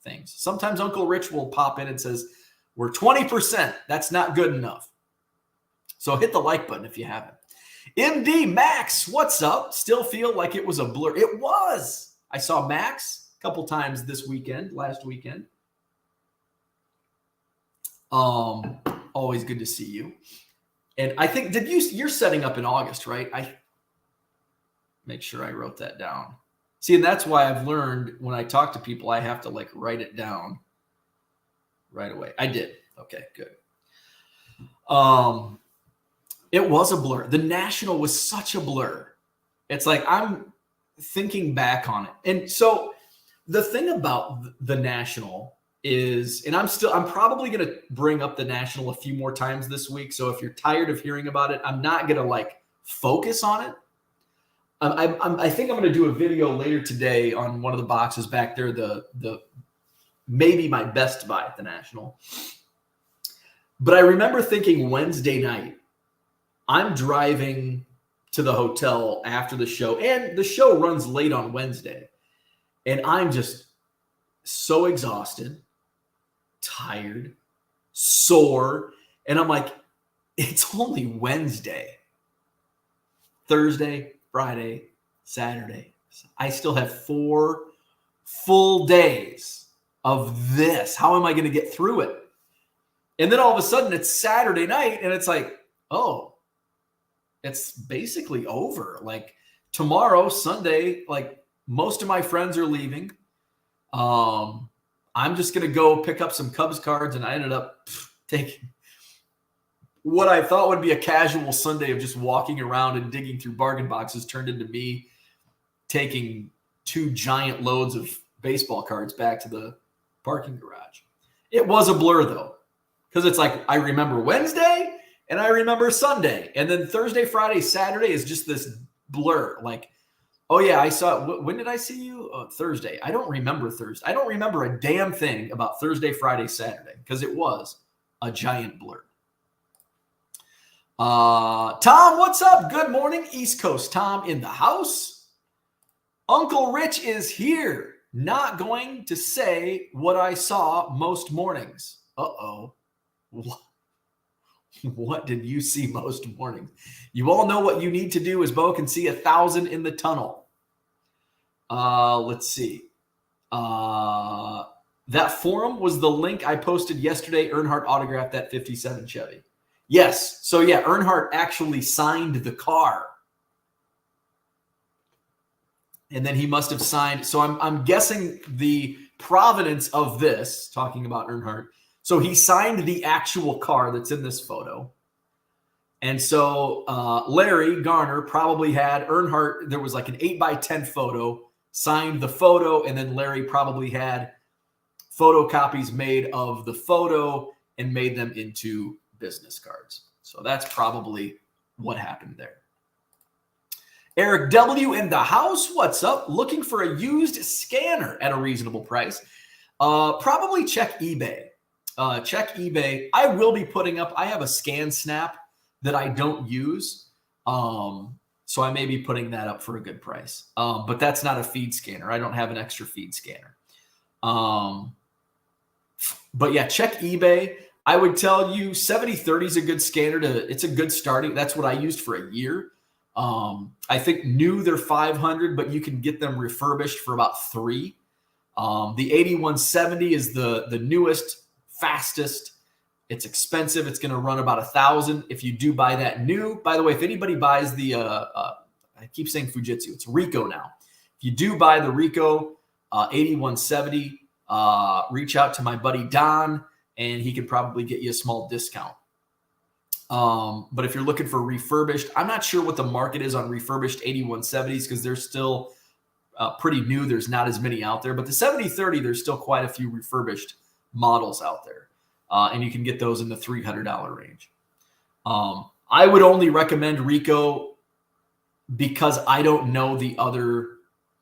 [SPEAKER 1] things. Sometimes Uncle Rich will pop in and says, we're 20%. That's not good enough. So hit the like button if you haven't. MD Max, what's up? Still feel like it was a blur. It was. I saw Max a couple times last weekend. Always good to see you. And I think you're setting up in August, right? Make sure I wrote that down. See, and that's why I've learned when I talk to people, I have to like write it down right away. I did. Okay, good. It was a blur. The National was such a blur. It's like I'm thinking back on it. And so the thing about the National is, and I'm probably going to bring up the National a few more times this week. So if you're tired of hearing about it, I'm not going to like focus on it. I think I'm going to do a video later today on one of the boxes back there, the maybe my best buy at the National. But I remember thinking Wednesday night, I'm driving to the hotel after the show, and the show runs late on Wednesday, and I'm just so exhausted, tired, sore, and I'm like, it's only Wednesday. Thursday, Friday, Saturday. I still have 4 full days of this. How am I going to get through it? And then all of a sudden it's Saturday night and it's like, oh, it's basically over. Like tomorrow, Sunday, like most of my friends are leaving. I'm just going to go pick up some Cubs cards, and I ended up taking what I thought would be a casual Sunday of just walking around and digging through bargain boxes turned into me taking 2 giant loads of baseball cards back to the parking garage. It was a blur though, because it's like I remember Wednesday and I remember Sunday, and then Thursday, Friday, Saturday is just this blur. Like, oh yeah, I saw it. When did I see you? Thursday. I don't remember Thursday. I don't remember a damn thing about Thursday, Friday, Saturday, because it was a giant blur. Tom, what's up? Good morning, East Coast Tom in the house. Uncle Rich is here. Not going to say what I saw most mornings. Uh-oh. What did you see most mornings? You all know what you need to do, as Bo can see 1,000 in the tunnel. Let's see. That forum was the link I posted yesterday. Earnhardt autographed that 57 Chevy. Yes. So yeah, Earnhardt actually signed the car. And then he must have signed. So I'm guessing the provenance of this, talking about Earnhardt. So he signed the actual car that's in this photo. And so Larry Garner probably had Earnhardt. There was like an 8x10 photo, signed the photo. And then Larry probably had photocopies made of the photo and made them into business cards. So that's probably what happened there. Eric W. in the house. What's up? Looking for a used scanner at a reasonable price. Probably check eBay. Check eBay. I will be putting up, I have a Scan Snap that I don't use. So I may be putting that up for a good price. But that's not a feed scanner. I don't have an extra feed scanner. But yeah, check eBay. I would tell you 7030 is a good scanner it's a good starting. That's what I used for a year. I think new they're 500, but you can get them refurbished for about $3. The 8170 is the newest, fastest. It's expensive. It's going to run about $1,000 if you do buy that new. By the way, if anybody buys the, I keep saying Fujitsu, it's Ricoh now. If you do buy the Ricoh 8170, reach out to my buddy Don, and he can probably get you a small discount. But if you're looking for refurbished, I'm not sure what the market is on refurbished 8170s because they're still pretty new. There's not as many out there. But the 7030, there's still quite a few refurbished models out there. And you can get those in the $300 range. I would only recommend Ricoh because I don't know the other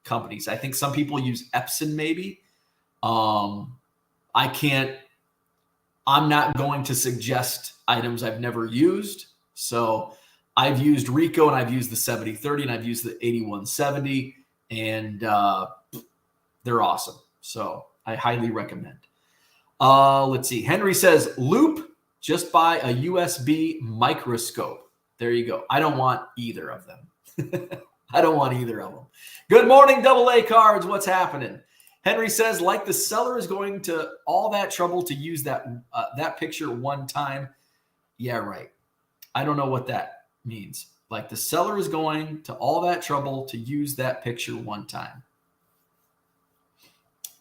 [SPEAKER 1] companies. I think some people use Epson maybe. I'm not going to suggest items I've never used. So I've used Ricoh, and I've used the 7030, and I've used the 8170, and they're awesome. So I highly recommend. Let's see. Henry says, Loop, just buy a USB microscope. There you go. I don't want either of them. I don't want either of them. Good morning, AA Cards. What's happening? Henry says, like the seller is going to all that trouble to use that picture one time. Yeah, right. I don't know what that means. Like the seller is going to all that trouble to use that picture one time.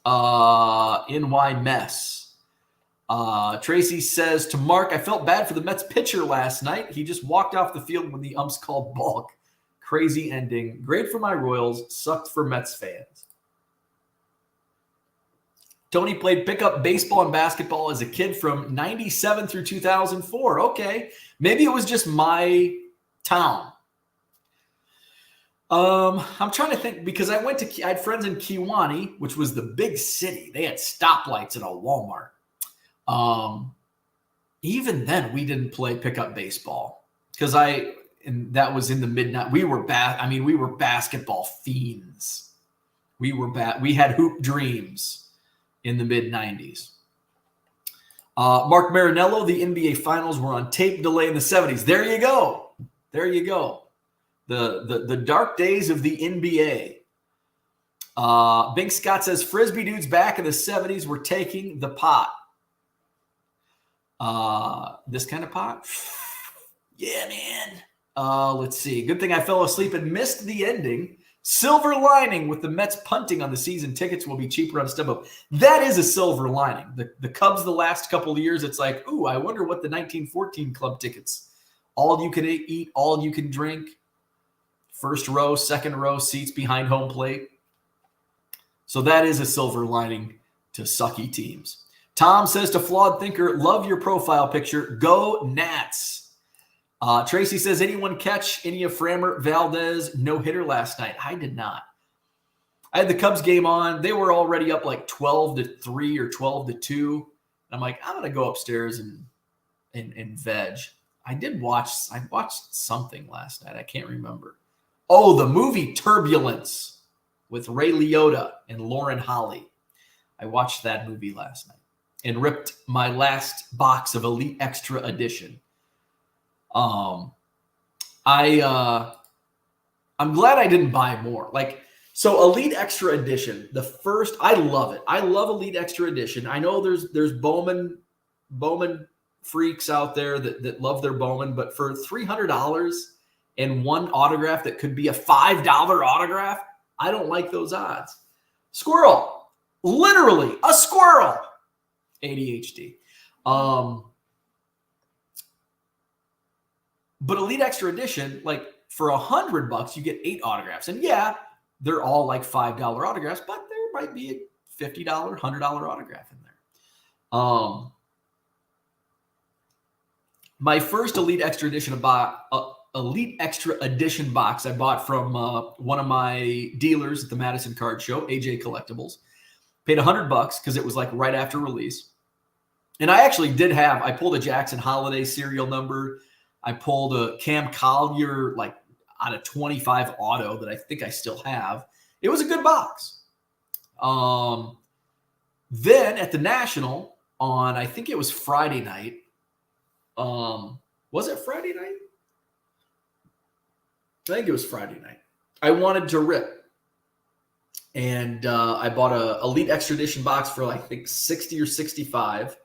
[SPEAKER 1] NY Mess. Tracy says to Mark, I felt bad for the Mets pitcher last night. He just walked off the field when the umps called balk. Crazy ending. Great for my Royals. Sucked for Mets fans. Tony played pickup baseball and basketball as a kid from 97 through 2004. Okay. Maybe it was just my town. I'm trying to think because I had friends in Kiwani, which was the big city. They had stoplights at a Walmart. Even then we didn't play pickup baseball because that was in the midnight. We were basketball fiends. We had hoop dreams in the mid-90s. Mark Marinello, the NBA Finals were on tape delay in the 70s. There you go. The dark days of the NBA. Big Scott says, Frisbee dudes back in the 70s were taking the pot. This kind of pot? Yeah, man. Let's see. Good thing I fell asleep and missed the ending. Silver lining with the Mets punting on the season. Tickets will be cheaper on StubHub. That is a silver lining. The Cubs the last couple of years, it's like, ooh, I wonder what the 1914 club tickets. All you can eat, all you can drink. First row, second row, seats behind home plate. So that is a silver lining to sucky teams. Tom says to Flawed Thinker, love your profile picture. Go Nats. Tracy says, anyone catch any of Framber Valdez no-hitter last night? I did not. I had the Cubs game on. They were already up like 12-3 or 12-2. I'm like, I'm going to go upstairs and veg. I watched something last night. I can't remember. Oh, the movie Turbulence with Ray Liotta and Lauren Holly. I watched that movie last night and ripped my last box of Elite Extra Edition. I'm glad I didn't buy more. So Elite Extra Edition, I love it. I love Elite Extra Edition. I know there's Bowman freaks out there that love their Bowman, but for $300 and one autograph that could be a $5 autograph, I don't like those odds. Squirrel, literally a squirrel. ADHD. But Elite Extra Edition, for $100, you get 8 autographs. And yeah, they're all like $5 autographs, but there might be a $50, $100 autograph in there. My first Elite Extra Edition box I bought from one of my dealers at the Madison Card Show, AJ Collectibles. Paid $100 because it was like right after release. And I actually I pulled a Jackson Holiday serial number. I pulled a Cam Collier out of 25 auto that I think I still have. It was a good box. Then at the National on, I think it was Friday night. Was it Friday night? I think it was Friday night. I wanted to rip. And I bought a Elite Extra Edition box for I think 60 or 65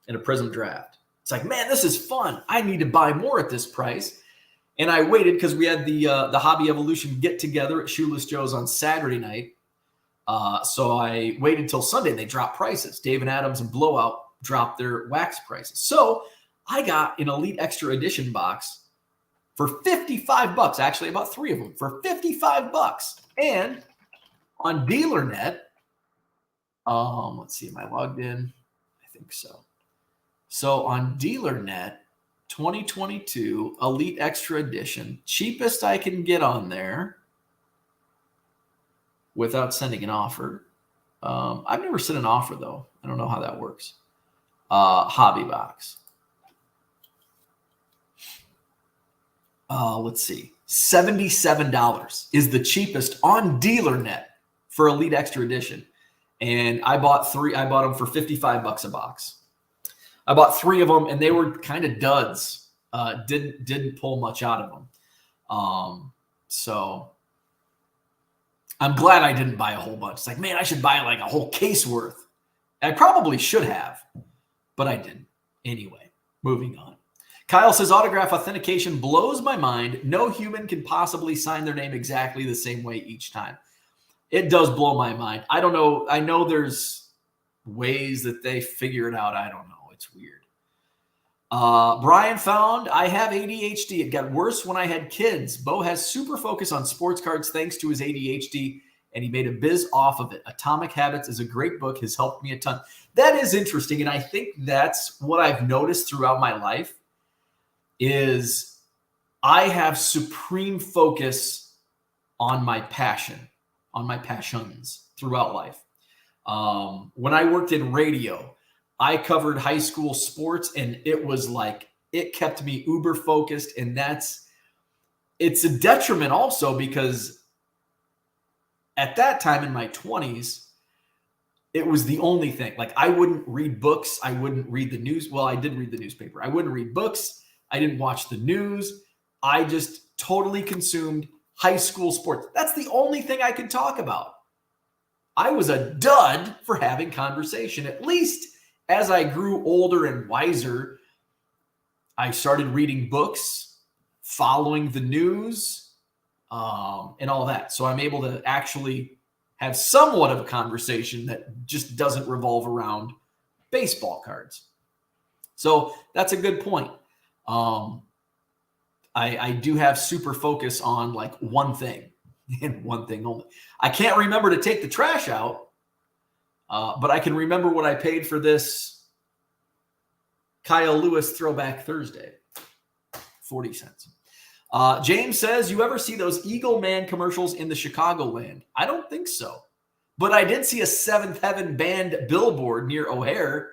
[SPEAKER 1] in a Prism Draft. It's like, man, this is fun. I need to buy more at this price. And I waited because we had the Hobby Evolution get together at Shoeless Joe's on Saturday night. So I waited till Sunday and they dropped prices. David Adams and Blowout dropped their wax prices. So I got an Elite Extra Edition box for $55. Actually, about 3 of them for $55. And on DealerNet, let's see, am I logged in? I think so. So on DealerNet, 2022 Elite Extra Edition, cheapest I can get on there without sending an offer. I've never sent an offer though. I don't know how that works. Hobby box. Let's see. $77 is the cheapest on DealerNet for Elite Extra Edition. And I bought 3. I bought them for $55 a box. I bought 3 of them and they were kind of duds. Didn't pull much out of them. So I'm glad I didn't buy a whole bunch. It's like, man, I should buy like a whole case worth. I probably should have, but I didn't. Anyway, moving on. Kyle says autograph authentication blows my mind. No human can possibly sign their name exactly the same way each time. It does blow my mind. I don't know. I know there's ways that they figure it out. I don't know. It's weird. Brian found I have ADHD. It got worse when I had kids. Bo has super focus on sports cards thanks to his ADHD, and he made a biz off of it. Atomic Habits is a great book, has helped me a ton. That is interesting, and I think that's what I've noticed throughout my life is I have supreme focus on my passion, on my passions throughout life. When I worked in radio, I covered high school sports, and it was like it kept me uber focused, and it's a detriment also because at that time in my 20s, it was the only thing. Like I wouldn't read books, I wouldn't read the news. Well, I did read the newspaper. I wouldn't read books. I didn't watch the news. I just totally consumed high school sports. That's the only thing I could talk about. I was a dud for having conversation. At least as I grew older and wiser, I started reading books, following the news, and all that. So I'm able to actually have somewhat of a conversation that just doesn't revolve around baseball cards. So that's a good point. I do have super focus on like one thing and one thing only. I can't remember to take the trash out, but I can remember what I paid for this Kyle Lewis Throwback Thursday, 40 cents. James says, you ever see those Eagle Man commercials in the Chicagoland? I don't think so, but I did see a Seventh Heaven band billboard near O'Hare.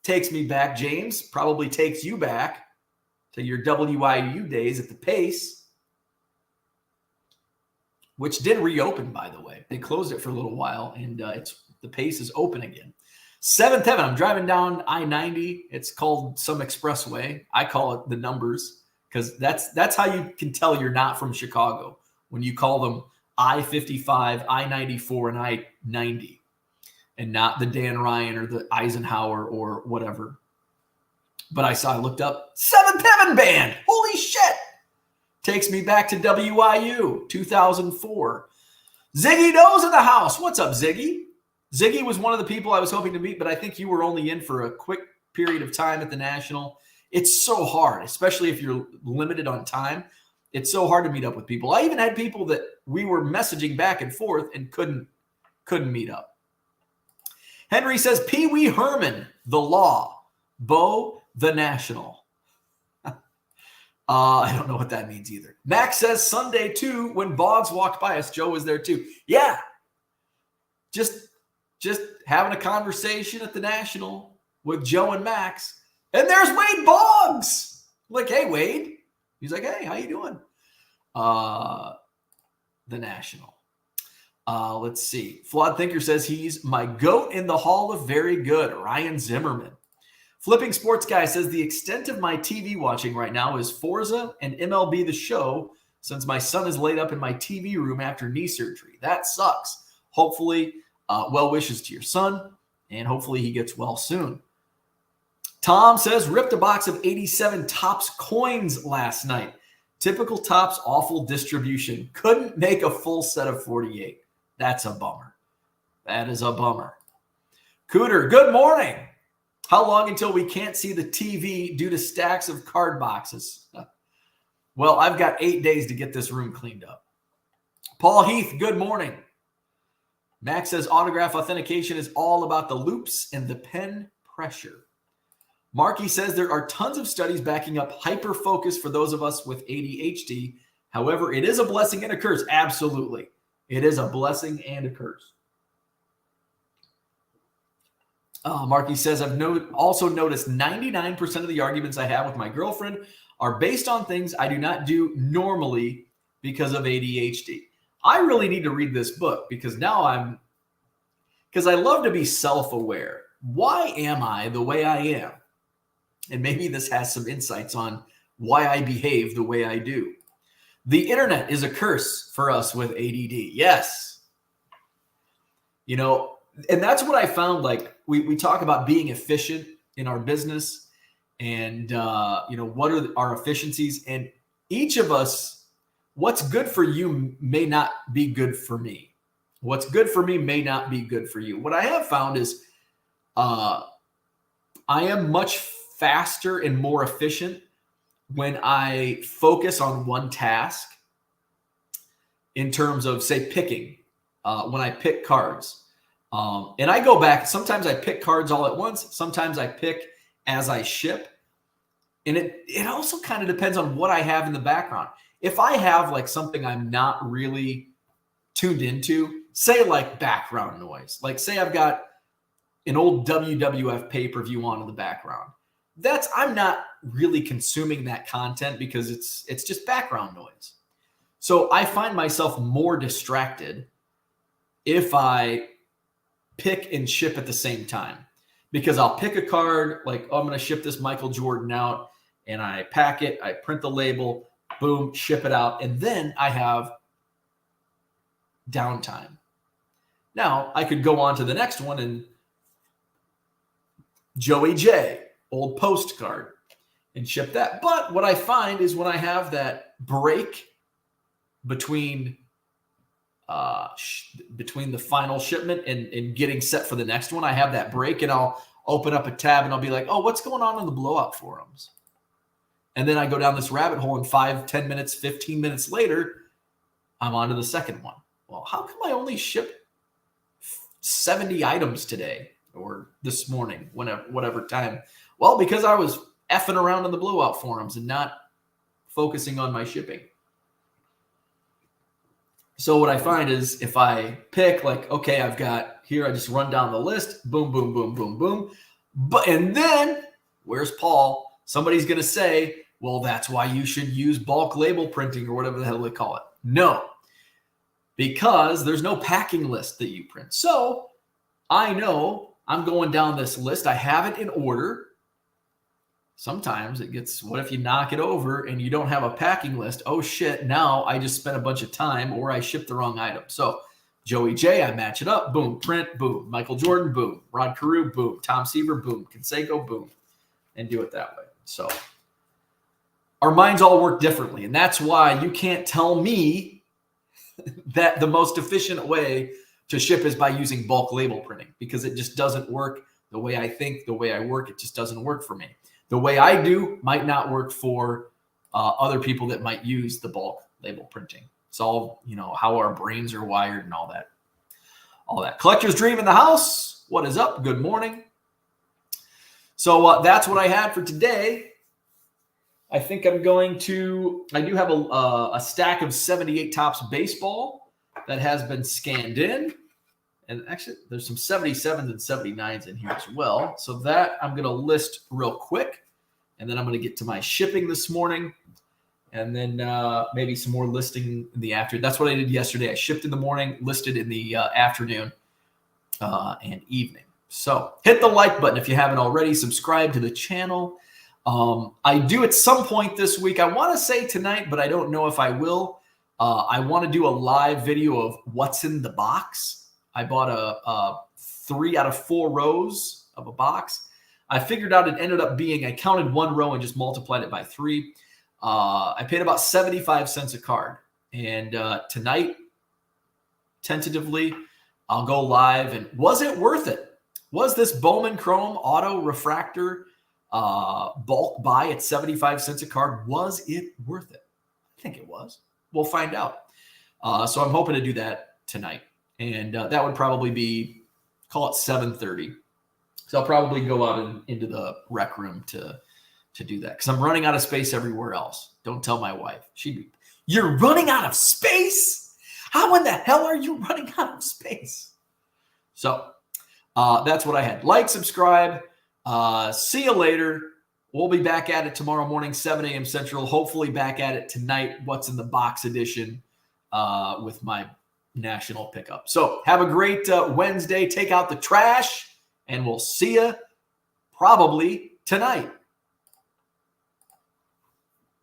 [SPEAKER 1] Takes me back, James, probably takes you back to your WIU days at the Pace, which did reopen, by the way. They closed it for a little while, and the Pace is open again. Seventh Heaven, I'm driving down I-90. It's called some expressway. I call it the numbers because that's how you can tell you're not from Chicago, when you call them I-55, I-94, and I-90, and not the Dan Ryan or the Eisenhower or whatever. But I looked up, Seventh Heaven Band. Holy shit. Takes me back to WIU, 2004. Ziggy Doe's in the house. What's up, Ziggy? Ziggy was one of the people I was hoping to meet, but I think you were only in for a quick period of time at the National. It's so hard, especially if you're limited on time. It's so hard to meet up with people. I even had people that we were messaging back and forth and couldn't meet up. Henry says, Pee Wee Herman, the law. Bo, the National. I don't know what that means either. Max says Sunday too, when Boggs walked by us, Joe was there too. Yeah. Just having a conversation at the National with Joe and Max. And there's Wade Boggs. Like, hey, Wade. He's like, hey, how you doing? The National. Let's see. Flawed Thinker says he's my goat in the Hall of Very Good, Ryan Zimmerman. Flipping Sports Guy says the extent of my TV watching right now is Forza and MLB The Show, since my son is laid up in my TV room after knee surgery. That sucks. Hopefully, well wishes to your son, and hopefully he gets well soon. Tom says, ripped a box of 87 Topps coins last night. Typical Topps awful distribution. Couldn't make a full set of 48. That's a bummer. That is a bummer. Cooter, good morning. How long until we can't see the TV due to stacks of card boxes? Well, I've got 8 days to get this room cleaned up. Paul Heath, good morning. Max says autograph authentication is all about the loops and the pen pressure. Marky says there are tons of studies backing up hyper-focus for those of us with ADHD. However, it is a blessing and a curse. Absolutely. It is a blessing and a curse. Marky says, I've also noticed 99% of the arguments I have with my girlfriend are based on things I do not do normally because of ADHD. I really need to read this book because now because I love to be self-aware. Why am I the way I am? And maybe this has some insights on why I behave the way I do. The internet is a curse for us with ADD. Yes. You know, and that's what I found. Like we talk about being efficient in our business. and what are our efficiencies. And each of us, what's good for you may not be good for me. What's good for me may not be good for you. What I have found is I am much faster and more efficient when I focus on one task in terms of, say, picking, when I pick cards. And I go back, sometimes I pick cards all at once. Sometimes I pick as I ship. And it also kind of depends on what I have in the background. If I have like something I'm not really tuned into, say like background noise, like say I've got an old WWF pay-per-view on in the background, I'm not really consuming that content because it's just background noise. So I find myself more distracted if I pick and ship at the same time, because I'll pick a card like, oh, I'm going to ship this Michael Jordan out, and I pack it, I print the label, boom, ship it out, and then I have downtime. Now I could go on to the next one and Joey J, old postcard, and ship that. But what I find is when I have that break between the final shipment and getting set for the next one, I have that break, and I'll open up a tab and I'll be like, oh, what's going on in the blowout forums? And then I go down this rabbit hole, and 5, 10 minutes, 15 minutes later, I'm on to the second one. Well, how come I only shipped 70 items today or this morning, whatever time? Well, because I was effing around in the blowout forums and not focusing on my shipping. So what I find is if I pick like, okay, I've got here, I just run down the list, boom, boom, boom, boom, boom. And then where's Paul? Somebody's going to say, well, that's why you should use bulk label printing or whatever the hell they call it. No, because there's no packing list that you print. So I know I'm going down this list. I have it in order. Sometimes it gets, what if you knock it over and you don't have a packing list? Oh shit, now I just spent a bunch of time or I shipped the wrong item. So Joey J, I match it up, boom, print, boom. Michael Jordan, boom. Rod Carew, boom. Tom Seaver, boom. Conseco, boom. And do it that way. So our minds all work differently. And that's why you can't tell me that the most efficient way to ship is by using bulk label printing, because it just doesn't work the way I think, the way I work. It just doesn't work for me. The way I do might not work for other people that might use the bulk label printing. It's all, how our brains are wired and all that. All that. Collector's Dream in the house. What is up? Good morning. So that's what I had for today. I think I do have a stack of 78 Topps baseball that has been scanned in. And actually, there's some 77s and 79s in here as well. So that I'm going to list real quick. And then I'm going to get to my shipping this morning. And then maybe some more listing in the afternoon. That's what I did yesterday. I shipped in the morning, listed in the afternoon and evening. So hit the like button if you haven't already. Subscribe to the channel. I do at some point this week. I want to say tonight, but I don't know if I will. I want to do a live video of what's in the box. I bought a 3 out of 4 rows of a box. I figured out it ended up being, I counted 1 row and just multiplied it by 3. I paid about 75 cents a card. And tonight, tentatively, I'll go live. And was it worth it? Was this Bowman Chrome Auto Refractor bulk buy at 75 cents a card, was it worth it? I think it was. We'll find out. So I'm hoping to do that tonight. And that would probably be, call it 7:30. So I'll probably go out into the rec room to do that, because I'm running out of space everywhere else. Don't tell my wife. She'd be, you're running out of space? How in the hell are you running out of space? So that's what I had. Like, subscribe. See you later. We'll be back at it tomorrow morning, 7 a.m. Central. Hopefully back at it tonight. What's in the box edition with my national pickup. So have a great Wednesday. Take out the trash, and we'll see you probably tonight.